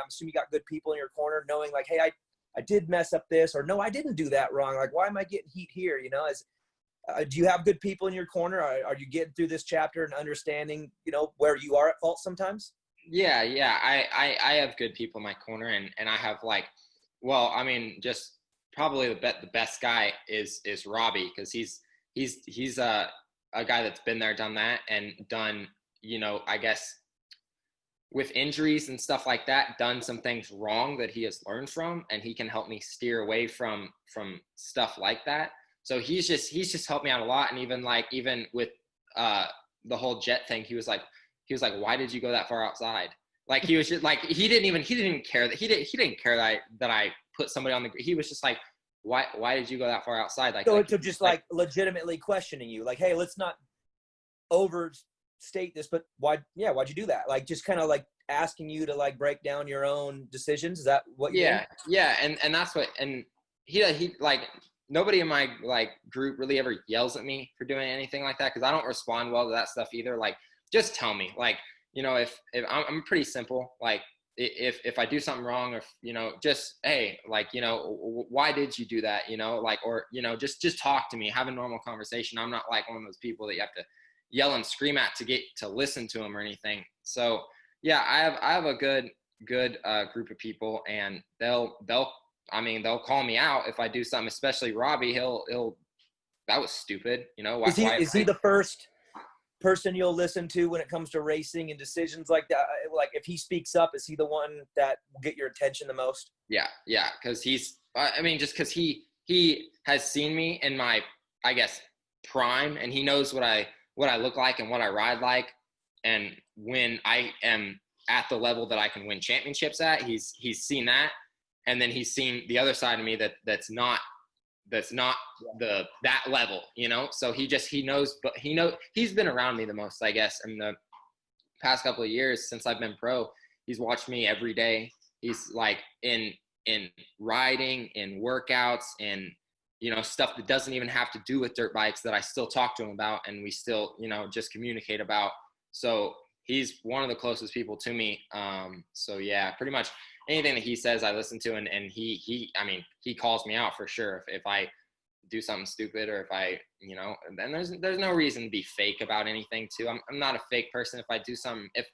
I'm assuming you got good people in your corner knowing like, hey, I did mess up this, or no, I didn't do that wrong. Like, why am I getting heat here? You know, do you have good people in your corner? Are you getting through this chapter and understanding, you know, where you are at fault sometimes?
Yeah. I have good people in my corner, and I have like, well, I mean, just probably the best guy is Robbie, because he's a guy that's been there, done that, and done, you know, I guess with injuries and stuff like that, done some things wrong that he has learned from, and he can help me steer away from stuff like that. So he's just helped me out a lot. And even with the whole jet thing, he was like, why did you go that far outside? Like, he was just like, he didn't even care that he didn't care that I put somebody on the, he was just like, why did you go that far outside? Like,
so just like legitimately questioning you, like, hey, let's not overstate this, but why'd you do that? Like, just kind of like asking you to like break down your own decisions. Is that what you mean?
Yeah. And that's what, and he like, nobody in my like group really ever yells at me for doing anything like that, because I don't respond well to that stuff either. Like, just tell me, like, you know, if I'm pretty simple, like, if I do something wrong, or, you know, just, hey, like, you know, why did you do that? You know, like, or, you know, just talk to me, have a normal conversation. I'm not like one of those people that you have to yell and scream at to get to listen to them or anything. So yeah, I have a good group of people, and they'll call me out if I do something, especially Robbie. He'll that was stupid. You know,
is he the first person you'll listen to when it comes to racing and decisions like that? Like, if he speaks up, is he the one that will get your attention the most?
Yeah. Because just because he has seen me in my, I guess, prime, and he knows what I look like and what I ride like, and when I am at the level that I can win championships at, he's seen that, and then he's seen the other side of me that's not that level, you know? So he knows, but he's been around me the most, I guess, in the past couple of years since I've been pro. He's watched me every day. He's like in riding, in workouts, in, you know, stuff that doesn't even have to do with dirt bikes that I still talk to him about, and we still, you know, just communicate about. So he's one of the closest people to me. So yeah, pretty much anything that he says, I listen to, and he calls me out for sure if I do something stupid, or if I, you know, then there's no reason to be fake about anything too. I'm not a fake person. If I do something, if,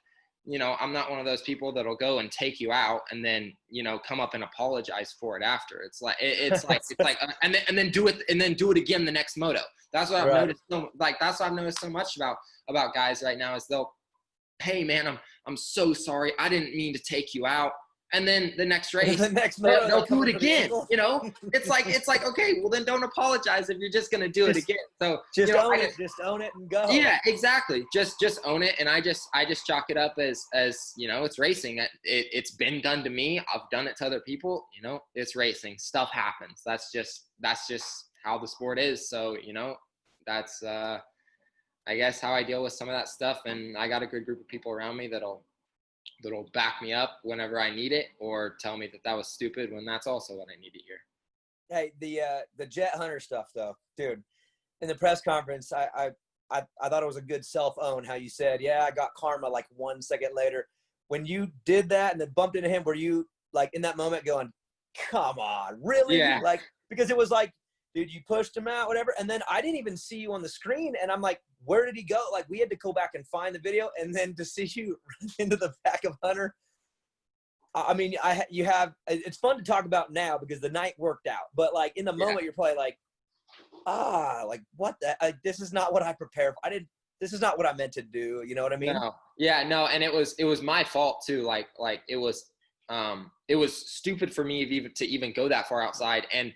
you know, I'm not one of those people that'll go and take you out and then, you know, come up and apologize for it after. It's like, and then do it again the next moto. That's what I've noticed. That's what I've noticed so much about guys right now, is they'll, hey man, I'm so sorry. I didn't mean to take you out. And then the next race, they'll do it again. You know, it's like, okay, well then don't apologize if you're just going to do it again. So
just own it. Just own it and go.
Yeah, exactly. Just own it. And I just chalk it up as, you know, it's racing. It's been done to me. I've done it to other people. You know, it's racing. Stuff happens. That's just how the sport is. So, you know, that's, I guess, how I deal with some of that stuff. And I got a good group of people around me that'll back me up whenever I need it, or tell me that was stupid when that's also what I need to hear.
Hey, the Jet Hunter stuff though, dude, in the press conference, I thought it was a good self-own how you said, yeah, I got karma like 1 second later. when you did that and then bumped into him, were you like in that moment going, come on, really?
Yeah.
Like, because it was like, dude, you pushed him out, whatever. And then I didn't even see you on the screen. And I'm like, where did he go? Like, we had to go back and find the video. And then to see you run into the back of Hunter, I mean, it's fun to talk about now because the night worked out. But like in the moment, you're probably like, like what this is not what I prepared for. This is not what I meant to do. You know what I mean?
No. Yeah, no. And it was my fault too. Like it was stupid for me to even go that far outside. And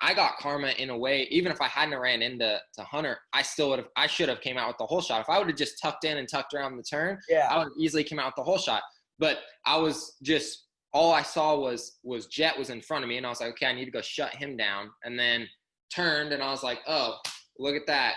I got karma in a way. Even if I hadn't ran into Hunter, I should have came out with the whole shot. If I would have just tucked in and tucked around the turn, I would have easily came out with the whole shot. But I was just, all I saw was Jet was in front of me, and I was like, okay, I need to go shut him down. And then turned, and I was like, oh, look at that.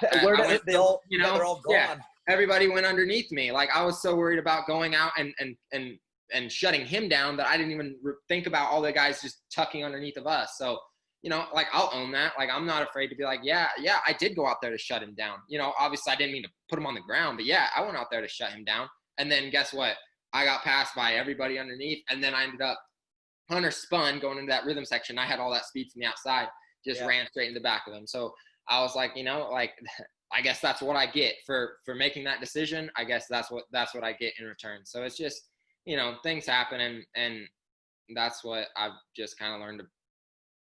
They're all gone.
Yeah, everybody went underneath me. Like, I was so worried about going out and shutting him down that I didn't even think about all the guys just tucking underneath of us. So, like, I'll own that. Like, I'm not afraid to be like, yeah, I did go out there to shut him down. Obviously I didn't mean to put him on the ground, but yeah, I went out there to shut him down. And then guess what? I got passed by everybody underneath. And then I ended up, Hunter spun going into that rhythm section. I had all that speed from the outside, just ran straight in the back of him. So I was like, like, I guess that's what I get for making that decision. I guess that's what I get in return. So it's just, things happen, and that's what I've just kind of learned to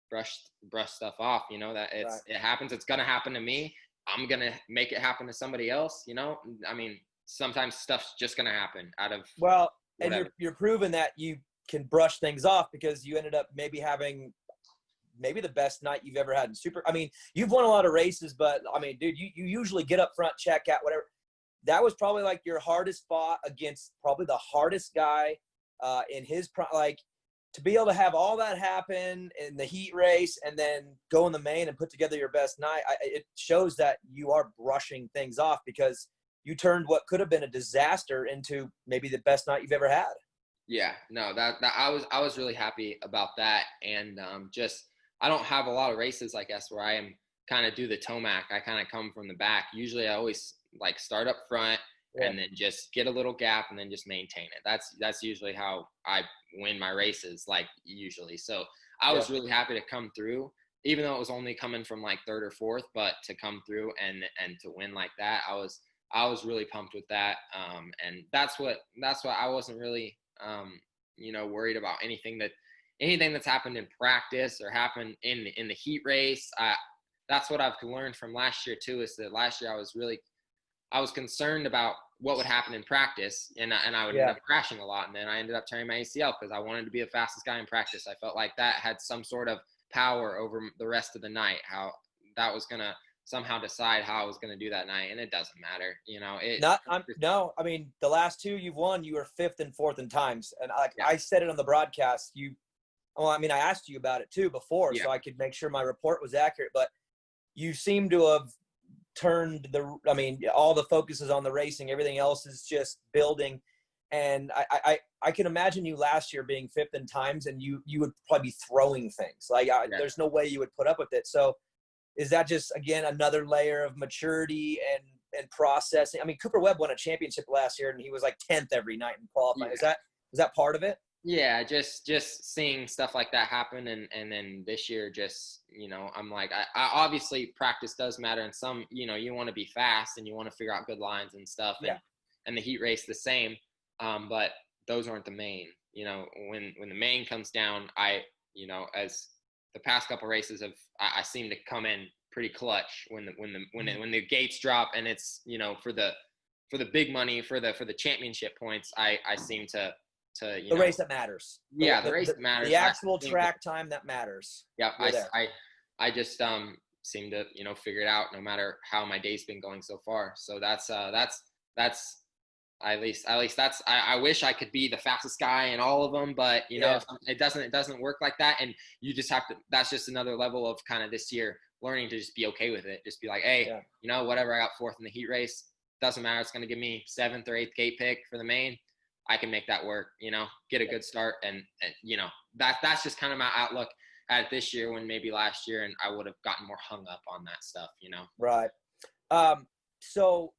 brush stuff off, that it happens. It's going to happen to me. I'm going to make it happen to somebody else. I mean, sometimes stuff's just going to happen out of,
well,
whatever.
And you're proving that you can brush things off because you ended up maybe having the best night you've ever had in I mean, you've won a lot of races, but I mean, dude, you usually get up front, check out, whatever. That was probably like your hardest spot against probably the hardest guy in his like, to be able to have all that happen in the heat race and then go in the main and put together your best night. It shows that you are brushing things off because you turned what could have been a disaster into maybe the best night you've ever had.
Yeah, no, that I was really happy about that. And I don't have a lot of races, I guess, where I am kind of do the Tomac. I kind of come from the back. Usually I always like start up front and then just get a little gap and then just maintain it. That's usually how I win my races, like, usually. So I was really happy to come through, even though it was only coming from like third or fourth, but to come through and to win like that, I was really pumped with that. And that's what I wasn't really, worried about anything that's happened in practice or happened in the heat race. That's what I've learned from last year too, is that last year I was concerned about what would happen in practice, and I would end up crashing a lot. And then I ended up tearing my ACL because I wanted to be the fastest guy in practice. I felt like that had some sort of power over the rest of the night, how that was going to somehow decide how I was going to do that night. And it doesn't matter,
I mean, the last two you've won, you were fifth and fourth in times. And I said it on the broadcast, I asked you about it too before, so I could make sure my report was accurate, but you seem to have turned all the focus is on the racing. Everything else is just building. And I can imagine you last year being fifth in times, and you would probably be throwing things. There's no way you would put up with it. So is that just, again, another layer of maturity and processing? I mean, Cooper Webb won a championship last year, and he was like 10th every night in qualifying.
Yeah.
Is that part of it?
Yeah, just seeing stuff like that happen, and then this year, just, I'm like, I obviously practice does matter, and some, you want to be fast and you want to figure out good lines and stuff, and the heat race the same, but those aren't the main. When the main comes down, as the past couple races I seem to come in pretty clutch when the gates drop, and it's, for the big money, for the championship points, I seem to the
race that matters.
Yeah, the race that matters.
The actual track time that matters.
Yeah, I just seem to figure it out no matter how my day's been going so far. So that's at least that's I wish I could be the fastest guy in all of them, but it doesn't work like that, and you just have to. That's just another level of kind of this year learning to just be okay with it. Just be like, hey, whatever. I got fourth in the heat race. Doesn't matter. It's going to give me 7th or 8th gate pick for the main. I can make that work, get a good start. And that's just kind of my outlook at it this year, when maybe last year and I would have gotten more hung up on that stuff,
Right. So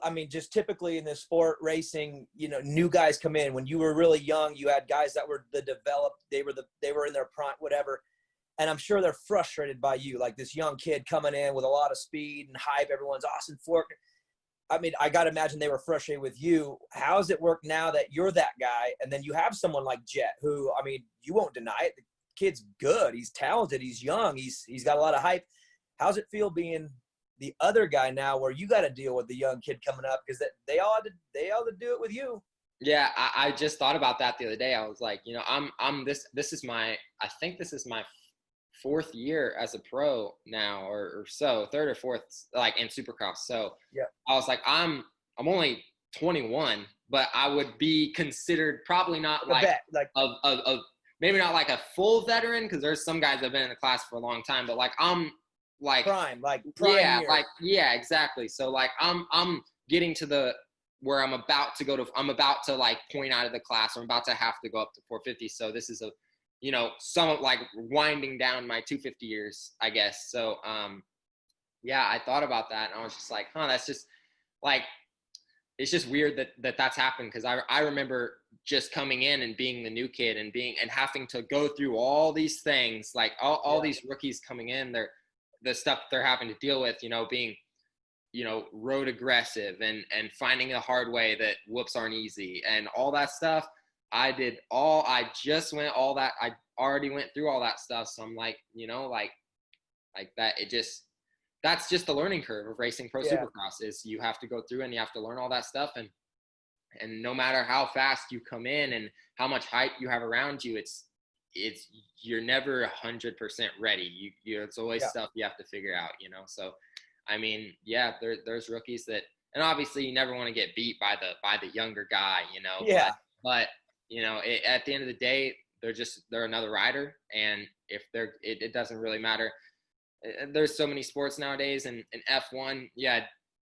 I mean, just typically in this sport racing, you know, new guys come in. When you were really young, you had guys that were the developed, they were in their prime, whatever. And I'm sure they're frustrated by you, like this young kid coming in with a lot of speed and hype. Everyone's Austin Forkner. I mean, I got to imagine they were frustrated with you. How's it work now that you're that guy? And then you have someone like Jet, who, I mean, you won't deny it. The kid's good. He's talented. He's young. He's got a lot of hype. How's it feel being the other guy now, where you got to deal with the young kid coming up, because they all had to do it with you?
Yeah, I just thought about that the other day. I was like, you know, this is my 4th year as a pro now, or so, 3rd or 4th, like in Supercross. So
yeah,
I was like, I'm only 21, but I would be considered probably not like maybe not like a full veteran, because there's some guys that have been in the class for a long time, but like I'm like
prime
yeah,
year.
like yeah, exactly. So like I'm getting to the where I'm about to like point out of the class. I'm about to have to go up to 450. So this is you know, some like winding down my 250 years, I guess. So, yeah, I thought about that, and I was just like, that's just like, it's just weird that that's happened. Cause I remember just coming in and being the new kid and having to go through all these things, like all these rookies coming in, the stuff they're having to deal with, you know, being, you know, road aggressive and finding the hard way that whoops aren't easy and all that stuff. I already went through all that stuff. So I'm like, you know, like that, that's just the learning curve of racing pro Supercross, is you have to go through and you have to learn all that stuff. And no matter how fast you come in and how much hype you have around you, you're never 100% ready. It's always stuff you have to figure out, you know? So, I mean, yeah, there's rookies that, and obviously you never want to get beat by the younger guy, you know?
Yeah.
But you know, at the end of the day, they're another rider. And if it doesn't really matter. There's so many sports nowadays, and F1,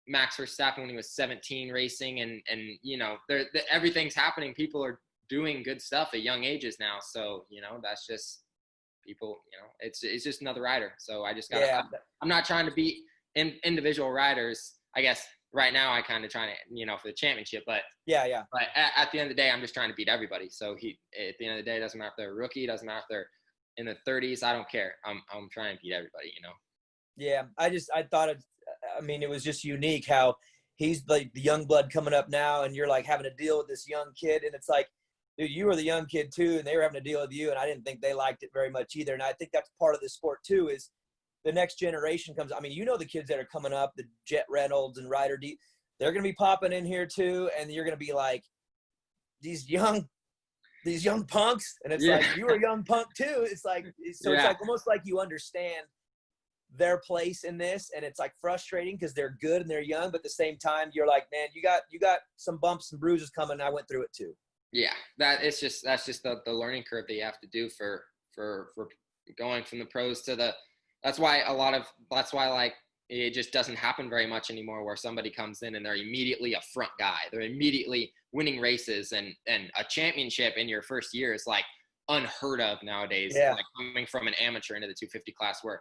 Max Verstappen when he was 17 racing, and you know, everything's happening. People are doing good stuff at young ages now. So, you know, that's just people, you know, it's just another rider. So I just I'm not trying to beat individual riders. I guess right now I kind of trying to, you know, for the championship, but but at the end of the day, I'm just trying to beat everybody. So at the end of the day, it doesn't matter if they're a rookie, it doesn't matter if they're in the 30s. I don't care. I'm trying to beat everybody, you know?
Yeah. I thought I mean, it was just unique how he's like the young blood coming up now, and you're like having to deal with this young kid. And it's like, dude, you were the young kid too, and they were having to deal with you. And I didn't think they liked it very much either. And I think that's part of the sport too, is the next generation comes. I mean, you know, the kids that are coming up, the Jet Reynolds and Ryder D, they're going to be popping in here too. And you're going to be like, these young punks. And it's like, you were a young punk too. It's like, it's like almost like you understand their place in this, and it's like frustrating because they're good and they're young, but at the same time you're like, man, you got some bumps and bruises coming, and I went through it too. Yeah,
that's just the learning curve that you have to do for going from the pros to the. That's why like it just doesn't happen very much anymore, where somebody comes in and they're immediately a front guy, they're immediately winning races, and a championship in your first year is like unheard of nowadays. Like coming from an amateur into the 250 class, where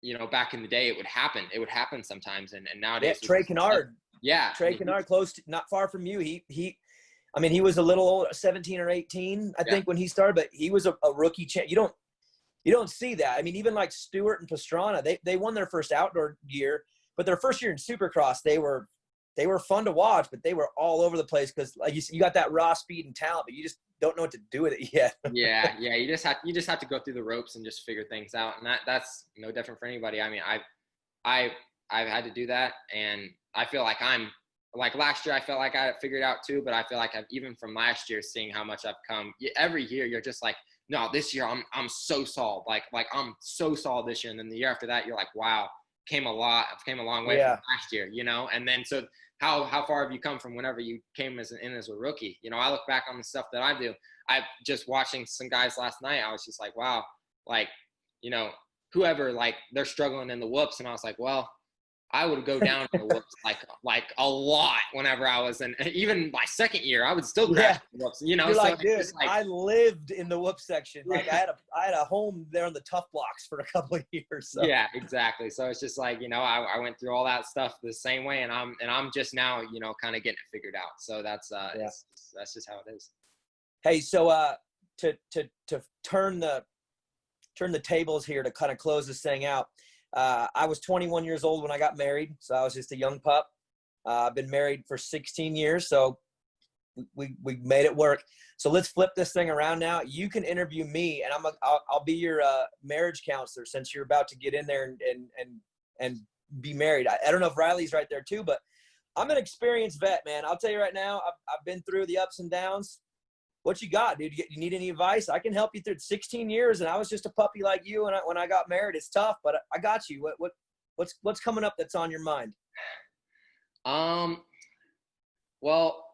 you know, back in the day it would happen sometimes, and nowadays
Trey Kennard close to, not far from you. He I mean, he was a little old, 17 or 18 I think when he started, but he was a rookie champ. You don't see that. I mean, even like Stewart and Pastrana, they won their first outdoor year, but their first year in Supercross, they were fun to watch, but they were all over the place because, like you got that raw speed and talent, but you just don't know what to do with it yet.
yeah. You just have to go through the ropes and just figure things out, and that's no different for anybody. I mean, I've had to do that, and I feel like I'm like last year. I felt like I had figured out too, but I feel like I've even from last year, seeing how much I've come. Every year, you're just like, no, this year I'm so solid. Like I'm so solid this year, and then the year after that, you're like, wow, I've came a long way from last year, you know. And then so how far have you come from whenever you came as a rookie? You know, I look back on the stuff that I do. I just watching some guys last night. I was just like, wow, like, you know, whoever, like they're struggling in the whoops, and I was like, well, I would go down in the whoops like a lot whenever I was in, even my second year, I would still crash the whoops, you know.
You're
so
like, dude,
like,
I lived in the whoop section. Like I had a home there on the tough blocks for a couple of years. So.
Yeah, exactly. So it's just like, you know, I went through all that stuff the same way, and I'm just now, you know, kind of getting it figured out. So that's just how it is.
Hey, so to turn the tables here to kind of close this thing out. I was 21 years old when I got married, so I was just a young pup. I've been married for 16 years, so we made it work. So let's flip this thing around now. You can interview me, and I'll be your marriage counselor since you're about to get in there and be married. I don't know if Riley's right there too, but I'm an experienced vet, man. I'll tell you right now, I've been through the ups and downs. What you got, dude? You need any advice? I can help you through 16 years, and I was just a puppy like you when I got married. It's tough, but I got you. What's coming up that's on your mind?
Well,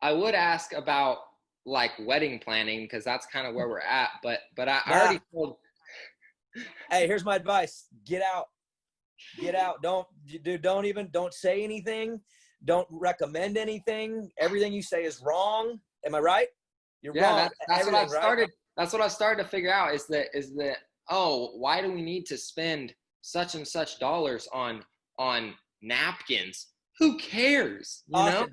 I would ask about like wedding planning, because that's kind of where we're at. But I already told.
Hey, here's my advice: get out. Don't say anything. Don't recommend anything. Everything you say is wrong. Am I right? You're wrong.
That's what I've started.
Right?
That's what I've started to figure out is that oh, why do we need to spend such and such dollars on napkins? Who cares? You know,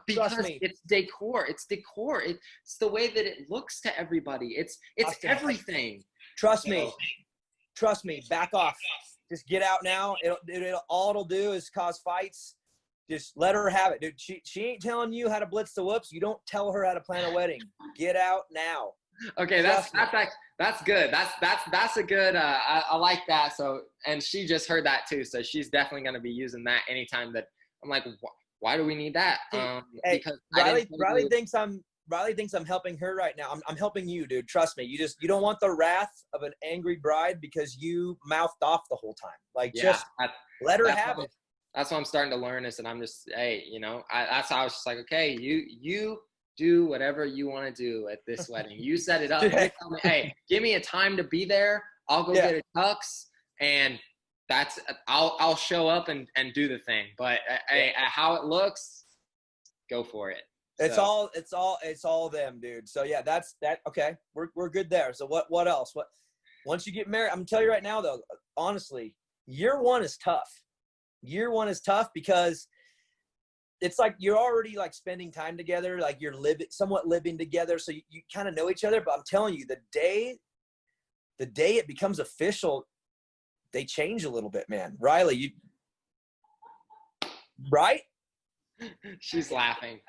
because it's decor. It's decor. It's the way that it looks to everybody. It's Austin, everything.
Trust me. Back off. Just get out now. All it'll do is cause fights. Just let her have it, dude. She ain't telling you how to blitz the whoops. You don't tell her how to plan a wedding. Get out now.
Okay, that's good. That's a good. I like that. So, and she just heard that too. So she's definitely going to be using that anytime that I'm like, why do we need that?
Hey,
because
Riley thinks I'm helping her right now. I'm helping you, dude. Trust me. You don't want the wrath of an angry bride because you mouthed off the whole time. Like, just let her have it.
That's what I'm starting to learn is that I'm just, hey, you know, that's how I was just like, okay, you do whatever you want to do at this wedding. You set it up. You tell me, hey, give me a time to be there. I'll go get a tux, and I'll show up and do the thing. But how it looks, go for it.
It's all them, dude. So yeah, that's that. Okay, we're good there. So what else? Once you get married, I'm gonna tell you right now though, honestly, year one is tough. Year one is tough because it's like you're already like spending time together, like you're somewhat living together, so you kind of know each other. But I'm telling you, the day it becomes official, they change a little bit, man. Riley, right?
She's laughing.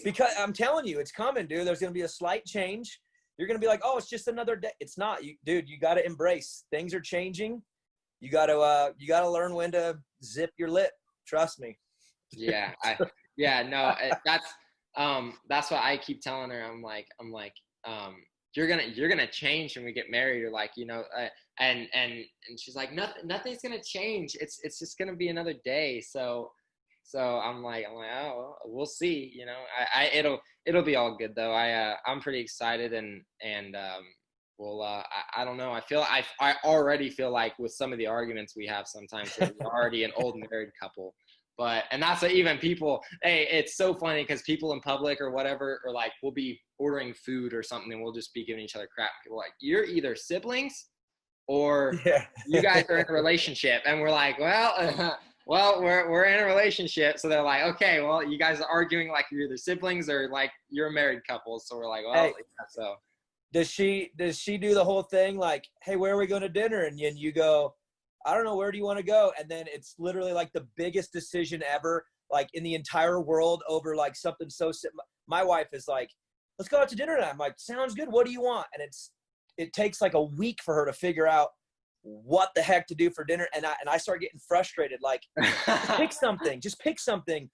Because I'm telling you, it's coming, dude. There's gonna be a slight change. You're gonna be like, oh, it's just another day. It's not, dude. You got to embrace. Things are changing. You got to learn when to zip your lip. Trust me.
Yeah. That's what I keep telling her. I'm like, you're going to change when we get married, or like, you know, and she's like, nothing's going to change. It's just going to be another day. So I'm like, oh, we'll see, you know, it'll be all good though. I'm pretty excited and well, I don't know. I already feel like with some of the arguments we have sometimes that we're already an old married couple. And that's what even people, hey, it's so funny because people in public or whatever, or like we'll be ordering food or something and we'll just be giving each other crap. People are like, you're either siblings or you guys are in a relationship. And we're like, well, we're in a relationship. So they're like, okay, well, you guys are arguing like you're either siblings or like you're a married couple. So we're like, well,
hey.
Yeah, so.
Does she do the whole thing like, hey, where are we going to dinner? And you go, I don't know, where do you want to go? And then it's literally like the biggest decision ever, like in the entire world over like something so simple. My wife is like, let's go out to dinner tonight. I'm like, sounds good. What do you want? And it takes like a week for her to figure out what the heck to do for dinner. And I start getting frustrated. Like, just pick something.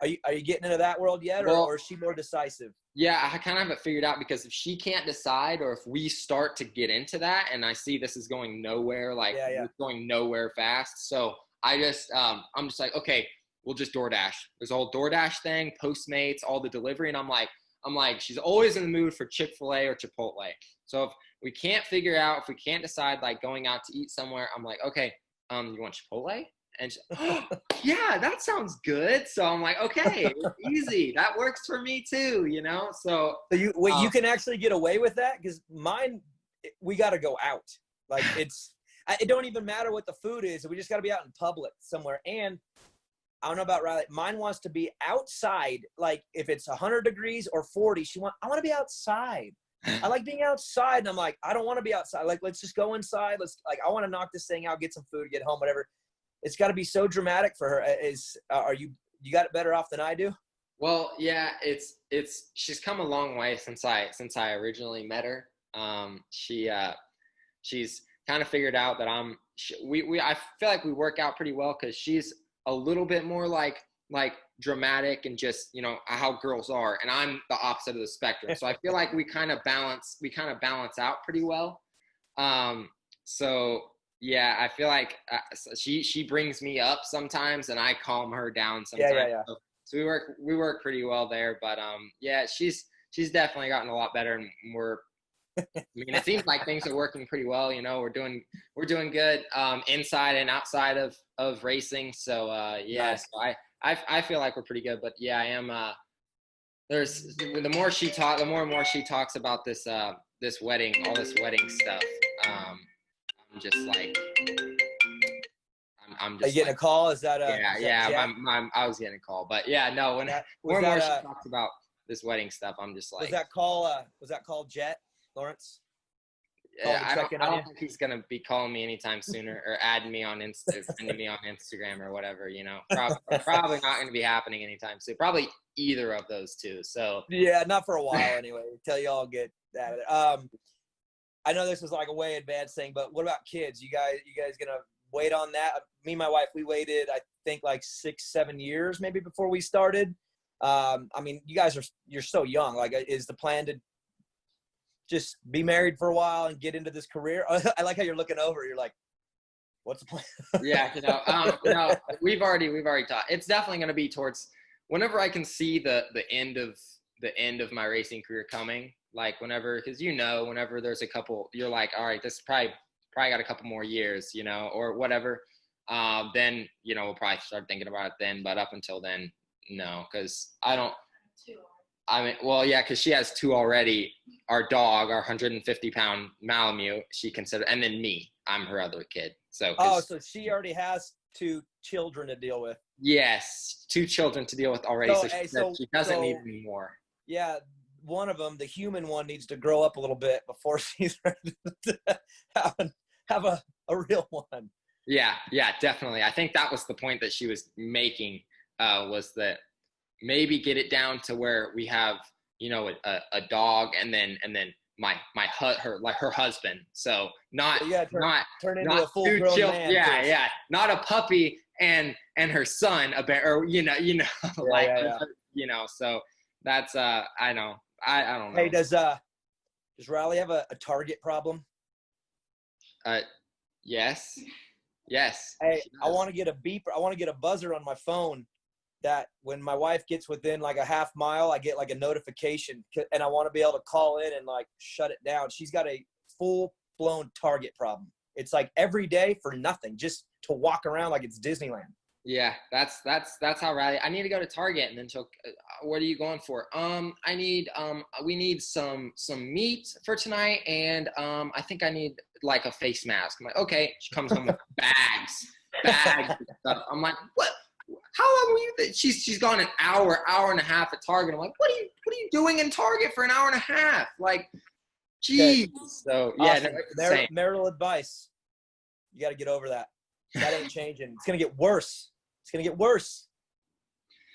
Are you getting into that world yet, or is she more decisive?
Yeah, I kind of have it figured out because if she can't decide, or if we start to get into that and I see this is going nowhere, it's going nowhere fast. So I'm just like, okay, we'll just DoorDash. There's a whole DoorDash thing, Postmates, all the delivery. And I'm like, she's always in the mood for Chick-fil-A or Chipotle. So if we can't decide like going out to eat somewhere, I'm like, okay, you want Chipotle? And she, oh, yeah, that sounds good. So I'm like, okay, easy. That works for me too, you know? So
you can actually get away with that? Because mine, we got to go out. Like it don't even matter what the food is. We just got to be out in public somewhere. And I don't know about Riley. Mine wants to be outside. Like if it's 100 degrees or 40, I want to be outside. I like being outside. And I'm like, I don't want to be outside. Like, let's just go inside. I want to knock this thing out, get some food, get home, whatever. It's got to be so dramatic for her. You got it better off than I do?
Well, yeah, she's come a long way since I originally met her. She's kind of figured out that I feel like we work out pretty well, because she's a little bit more like dramatic and just, you know, how girls are, and I'm the opposite of the spectrum. So I feel like we kind of balance out pretty well. So yeah, I feel like she brings me up sometimes and I calm her down sometimes.
Yeah.
So we work pretty well there, but yeah, she's definitely gotten a lot better, and it seems like things are working pretty well. You know, we're doing good inside and outside of racing. So yeah,
nice.
So I feel like we're pretty good. But yeah, I am. The more and more she talks about this wedding, all this wedding stuff. I'm just like, I'm just.
Are you getting a call? Is that a?
Yeah. I was getting a call, but yeah, no. When more and more she talks about this wedding stuff, I'm just like.
Was that call Jet Lawrence?
Yeah, I don't think he's gonna be calling me anytime sooner, or adding me on sending me on Instagram or whatever. You know, probably not gonna be happening anytime soon. Probably either of those two. So yeah,
not for a while anyway. Until you all get at it. I know this is like a way advanced thing, but what about kids? You guys gonna wait on that? Me and my wife, we waited, I think, like 6-7 years maybe before we started. I mean, you're so young. Like, is the plan to just be married for a while and get into this career? I like how you're looking over. You're like, what's the plan?
Yeah, you know, no, we've already talked. It's definitely going to be towards whenever I can see the end of my racing career coming. Like because whenever there's a couple, you're like, all right, this probably got a couple more years, you know, or whatever. Then, you know, we'll probably start thinking about it then. But up until then, no, because because she has 2 already. Our dog, our 150-pound Malamute, she considered, and then me, I'm her other kid. So
so she already has 2 children to deal with.
Yes, 2 children to deal with already. So she doesn't need any more.
Yeah, one of them, the human one, needs to grow up a little bit before she's ready to have a real one.
Yeah, definitely. I think that was the point that she was making, was that maybe get it down to where we have, you know, a dog and then her husband. So
turn into a full grown man.
Yeah. Not a puppy and her son, a bear, or you know, you know. So that's I don't know.
Hey, does Riley have a target problem?
Yes.
Hey, I want to get a beeper. I want to get a buzzer on my phone that when my wife gets within like a half mile, I get like a notification, and I want to be able to call in and like shut it down. She's got a full-blown target problem. It's like every day for nothing, just to walk around like it's Disneyland.
Yeah, that's how Riley. I need to go to Target, and then she'll. What are you going for? We need some meat for tonight, and I think I need like a face mask. I'm like, okay. She comes home with bags and stuff. I'm like, what? How long were you? She's gone an hour and a half at Target. I'm like, what are you doing in Target for an hour and a half? Like, geez. Okay. So yeah,
Austin, marital advice. You got to get over that. That ain't changing. It's gonna get worse. It's going to get worse.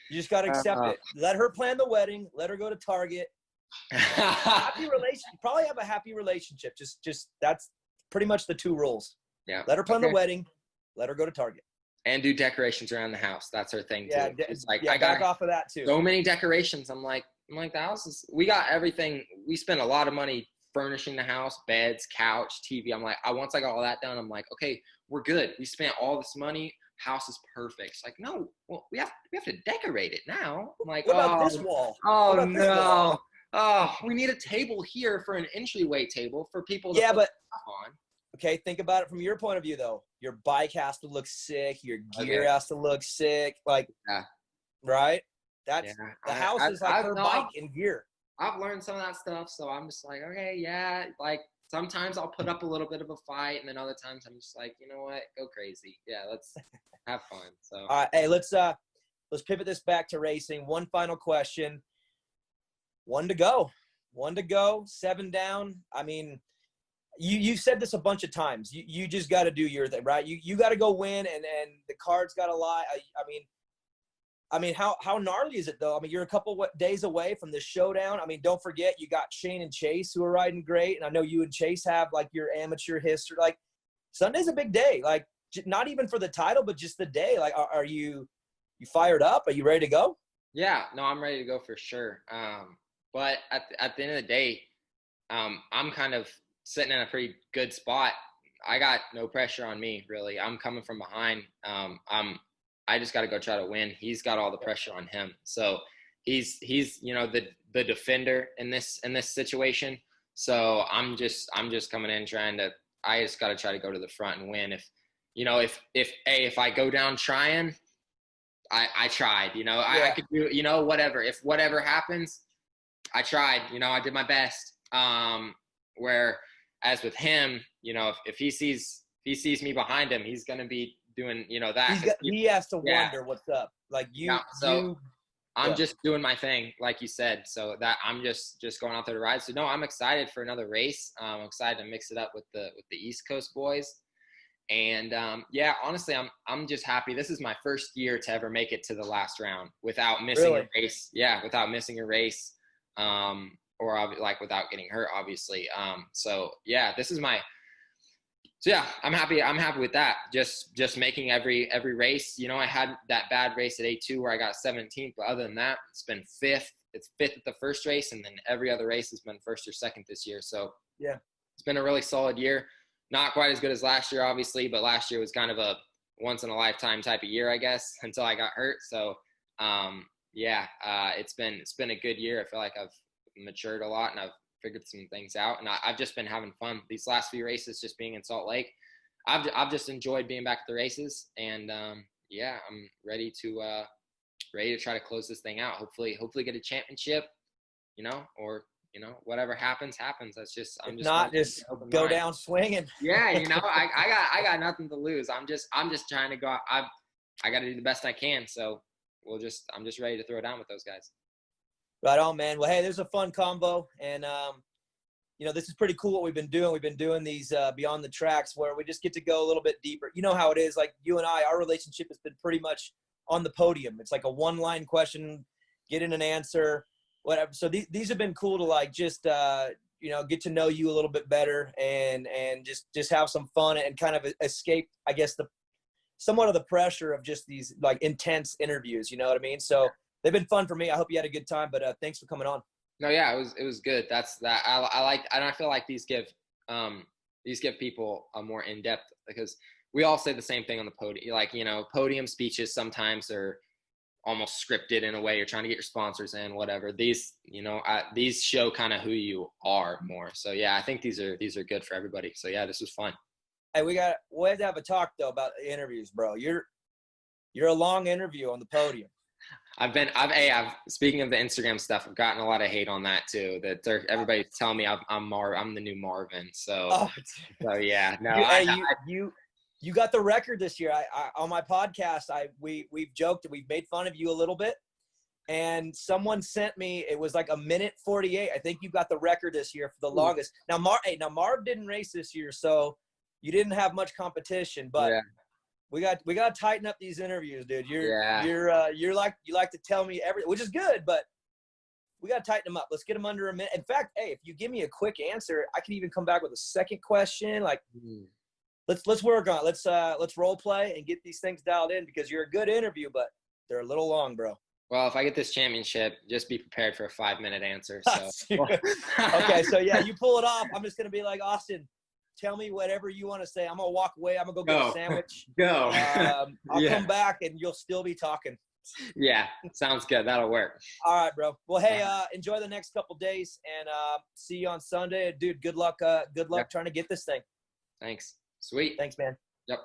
You just got to accept it. Let her plan the wedding. Let her go to Target. Happy relationship. Probably have a happy relationship. Just that's pretty much the 2 rules.
Yeah.
Let her plan the wedding. Let her go to Target.
And do decorations around the house. That's her thing too. It's like, I
got off of that too.
So many decorations. I'm like the house is, we got everything. We spent a lot of money furnishing the house, beds, couch, TV. I'm like, once I got all that done, I'm like, okay, we're good. We spent all this money. House is perfect. It's like, no, well, we have to decorate it now. I'm like,
what about this wall?
Oh no. Oh, we need a table here for an entryway table for people to put stuff on.
okay, think about it from your point of view, though. Your bike has to look sick. Your gear has to look sick. Like, right? That's the house is like her bike and gear.
I've learned some of that stuff, so I'm just like, okay, yeah. Like sometimes I'll put up a little bit of a fight, and then other times I'm just like, you know what, go crazy. Yeah, let's have fun. So,
all right, hey, let's pivot this back to racing. One final question. One to go, 7 down. I mean, you said this a bunch of times. You just got to do your thing, right? You got to go win, and the cards got to lie. I mean, how gnarly is it though? I mean, you're a couple days away from the showdown. I mean, don't forget you got Shane and Chase who are riding great, and I know you and Chase have like your amateur history. Like Sunday's a big day. Like not even for the title, but just the day. Like, are you fired up? Are you ready to go?
Yeah, no, I'm ready to go for sure. But at the end of the day, I'm kind of sitting in a pretty good spot. I got no pressure on me really. I'm coming from behind. I just got to go try to win. He's got all the pressure on him. So he's you know the defender in this situation. So I'm just coming in trying to. I just got to try to go to the front and win. If I go down trying, I tried. I could do whatever. If whatever happens, I tried. I did my best. Whereas with him, if he sees me behind him, he's gonna be doing that.
He has to wonder what's up. Like
I'm just doing my thing, like you said. So that I'm just going out there to ride. So no, I'm excited for another race. I'm excited to mix it up with the East Coast boys. And honestly, I'm just happy. This is my first year to ever make it to the last round without missing a race. Yeah, without missing a race, or like without getting hurt, obviously. This is my. So yeah, I'm happy. I'm happy with that. Just making every race. I had that bad race at A2 where I got 17th, but other than that, it's been 5th. It's 5th at the first race, and then every other race has been 1st or 2nd this year. So
yeah, it's
been a really solid year. Not quite as good as last year, obviously, but last year was kind of a once in a lifetime type of year, I guess, until I got hurt. So it's been a good year. I feel like I've matured a lot and I've figured some things out, and I've just been having fun these last few races. Just being in Salt Lake, I've just enjoyed being back at the races, and I'm ready to try to close this thing out. Hopefully get a championship, or whatever happens. That's just
just go down swinging.
Yeah, I got nothing to lose. I'm just trying to go. I got to do the best I can. So I'm just ready to throw down with those guys.
Right on, man. Well, hey, there's a fun combo, and this is pretty cool what we've been doing. We've been doing these Beyond the Tracks where we just get to go a little bit deeper. You know how it is. Like you and I, our relationship has been pretty much on the podium. It's like a one-line question, get in an answer, whatever. So these have been cool to like just get to know you a little bit better and just have some fun and kind of escape, I guess, somewhat of the pressure of just these like intense interviews. You know what I mean? So. They've been fun for me. I hope you had a good time, but thanks for coming on.
No, yeah, it was good. That's that. I feel like these give people a more in-depth, because we all say the same thing on the podium. Like, podium speeches sometimes are almost scripted in a way. You're trying to get your sponsors in, whatever. These show kind of who you are more. So yeah, I think these are good for everybody. So yeah, this was fun.
Hey, we have to have a talk though about the interviews, bro. You're a long interview on the podium.
I've speaking of the Instagram stuff, I've gotten a lot of hate on that too. That everybody's telling me I'm the new Marvin. So, yeah, no.
You got the record this year. I on my podcast, we've joked and we've made fun of you a little bit. And someone sent me, it was like 1:48. I think you got the record this year for the longest. Now Marv didn't race this year, so you didn't have much competition, but. Yeah. We got to tighten up these interviews, dude. You like to tell me everything, which is good, but we got to tighten them up. Let's get them under a minute. In fact, hey, if you give me a quick answer, I can even come back with a second question. Like, let's work on it. Let's role play and get these things dialed in, because you're a good interview, but they're a little long, bro.
Well, if I get this championship, just be prepared for a 5-minute answer. So.
Okay, so yeah, you pull it off. I'm just gonna be like, Austin, tell me whatever you want to say. I'm going to walk away. I'm going to go get a sandwich.
Go.
I'll come back and you'll still be talking.
Yeah, sounds good. That'll work.
All right, bro. Well, hey, enjoy the next couple days and see you on Sunday. Dude, good luck trying to get this thing.
Thanks. Sweet.
Thanks, man.
Yep.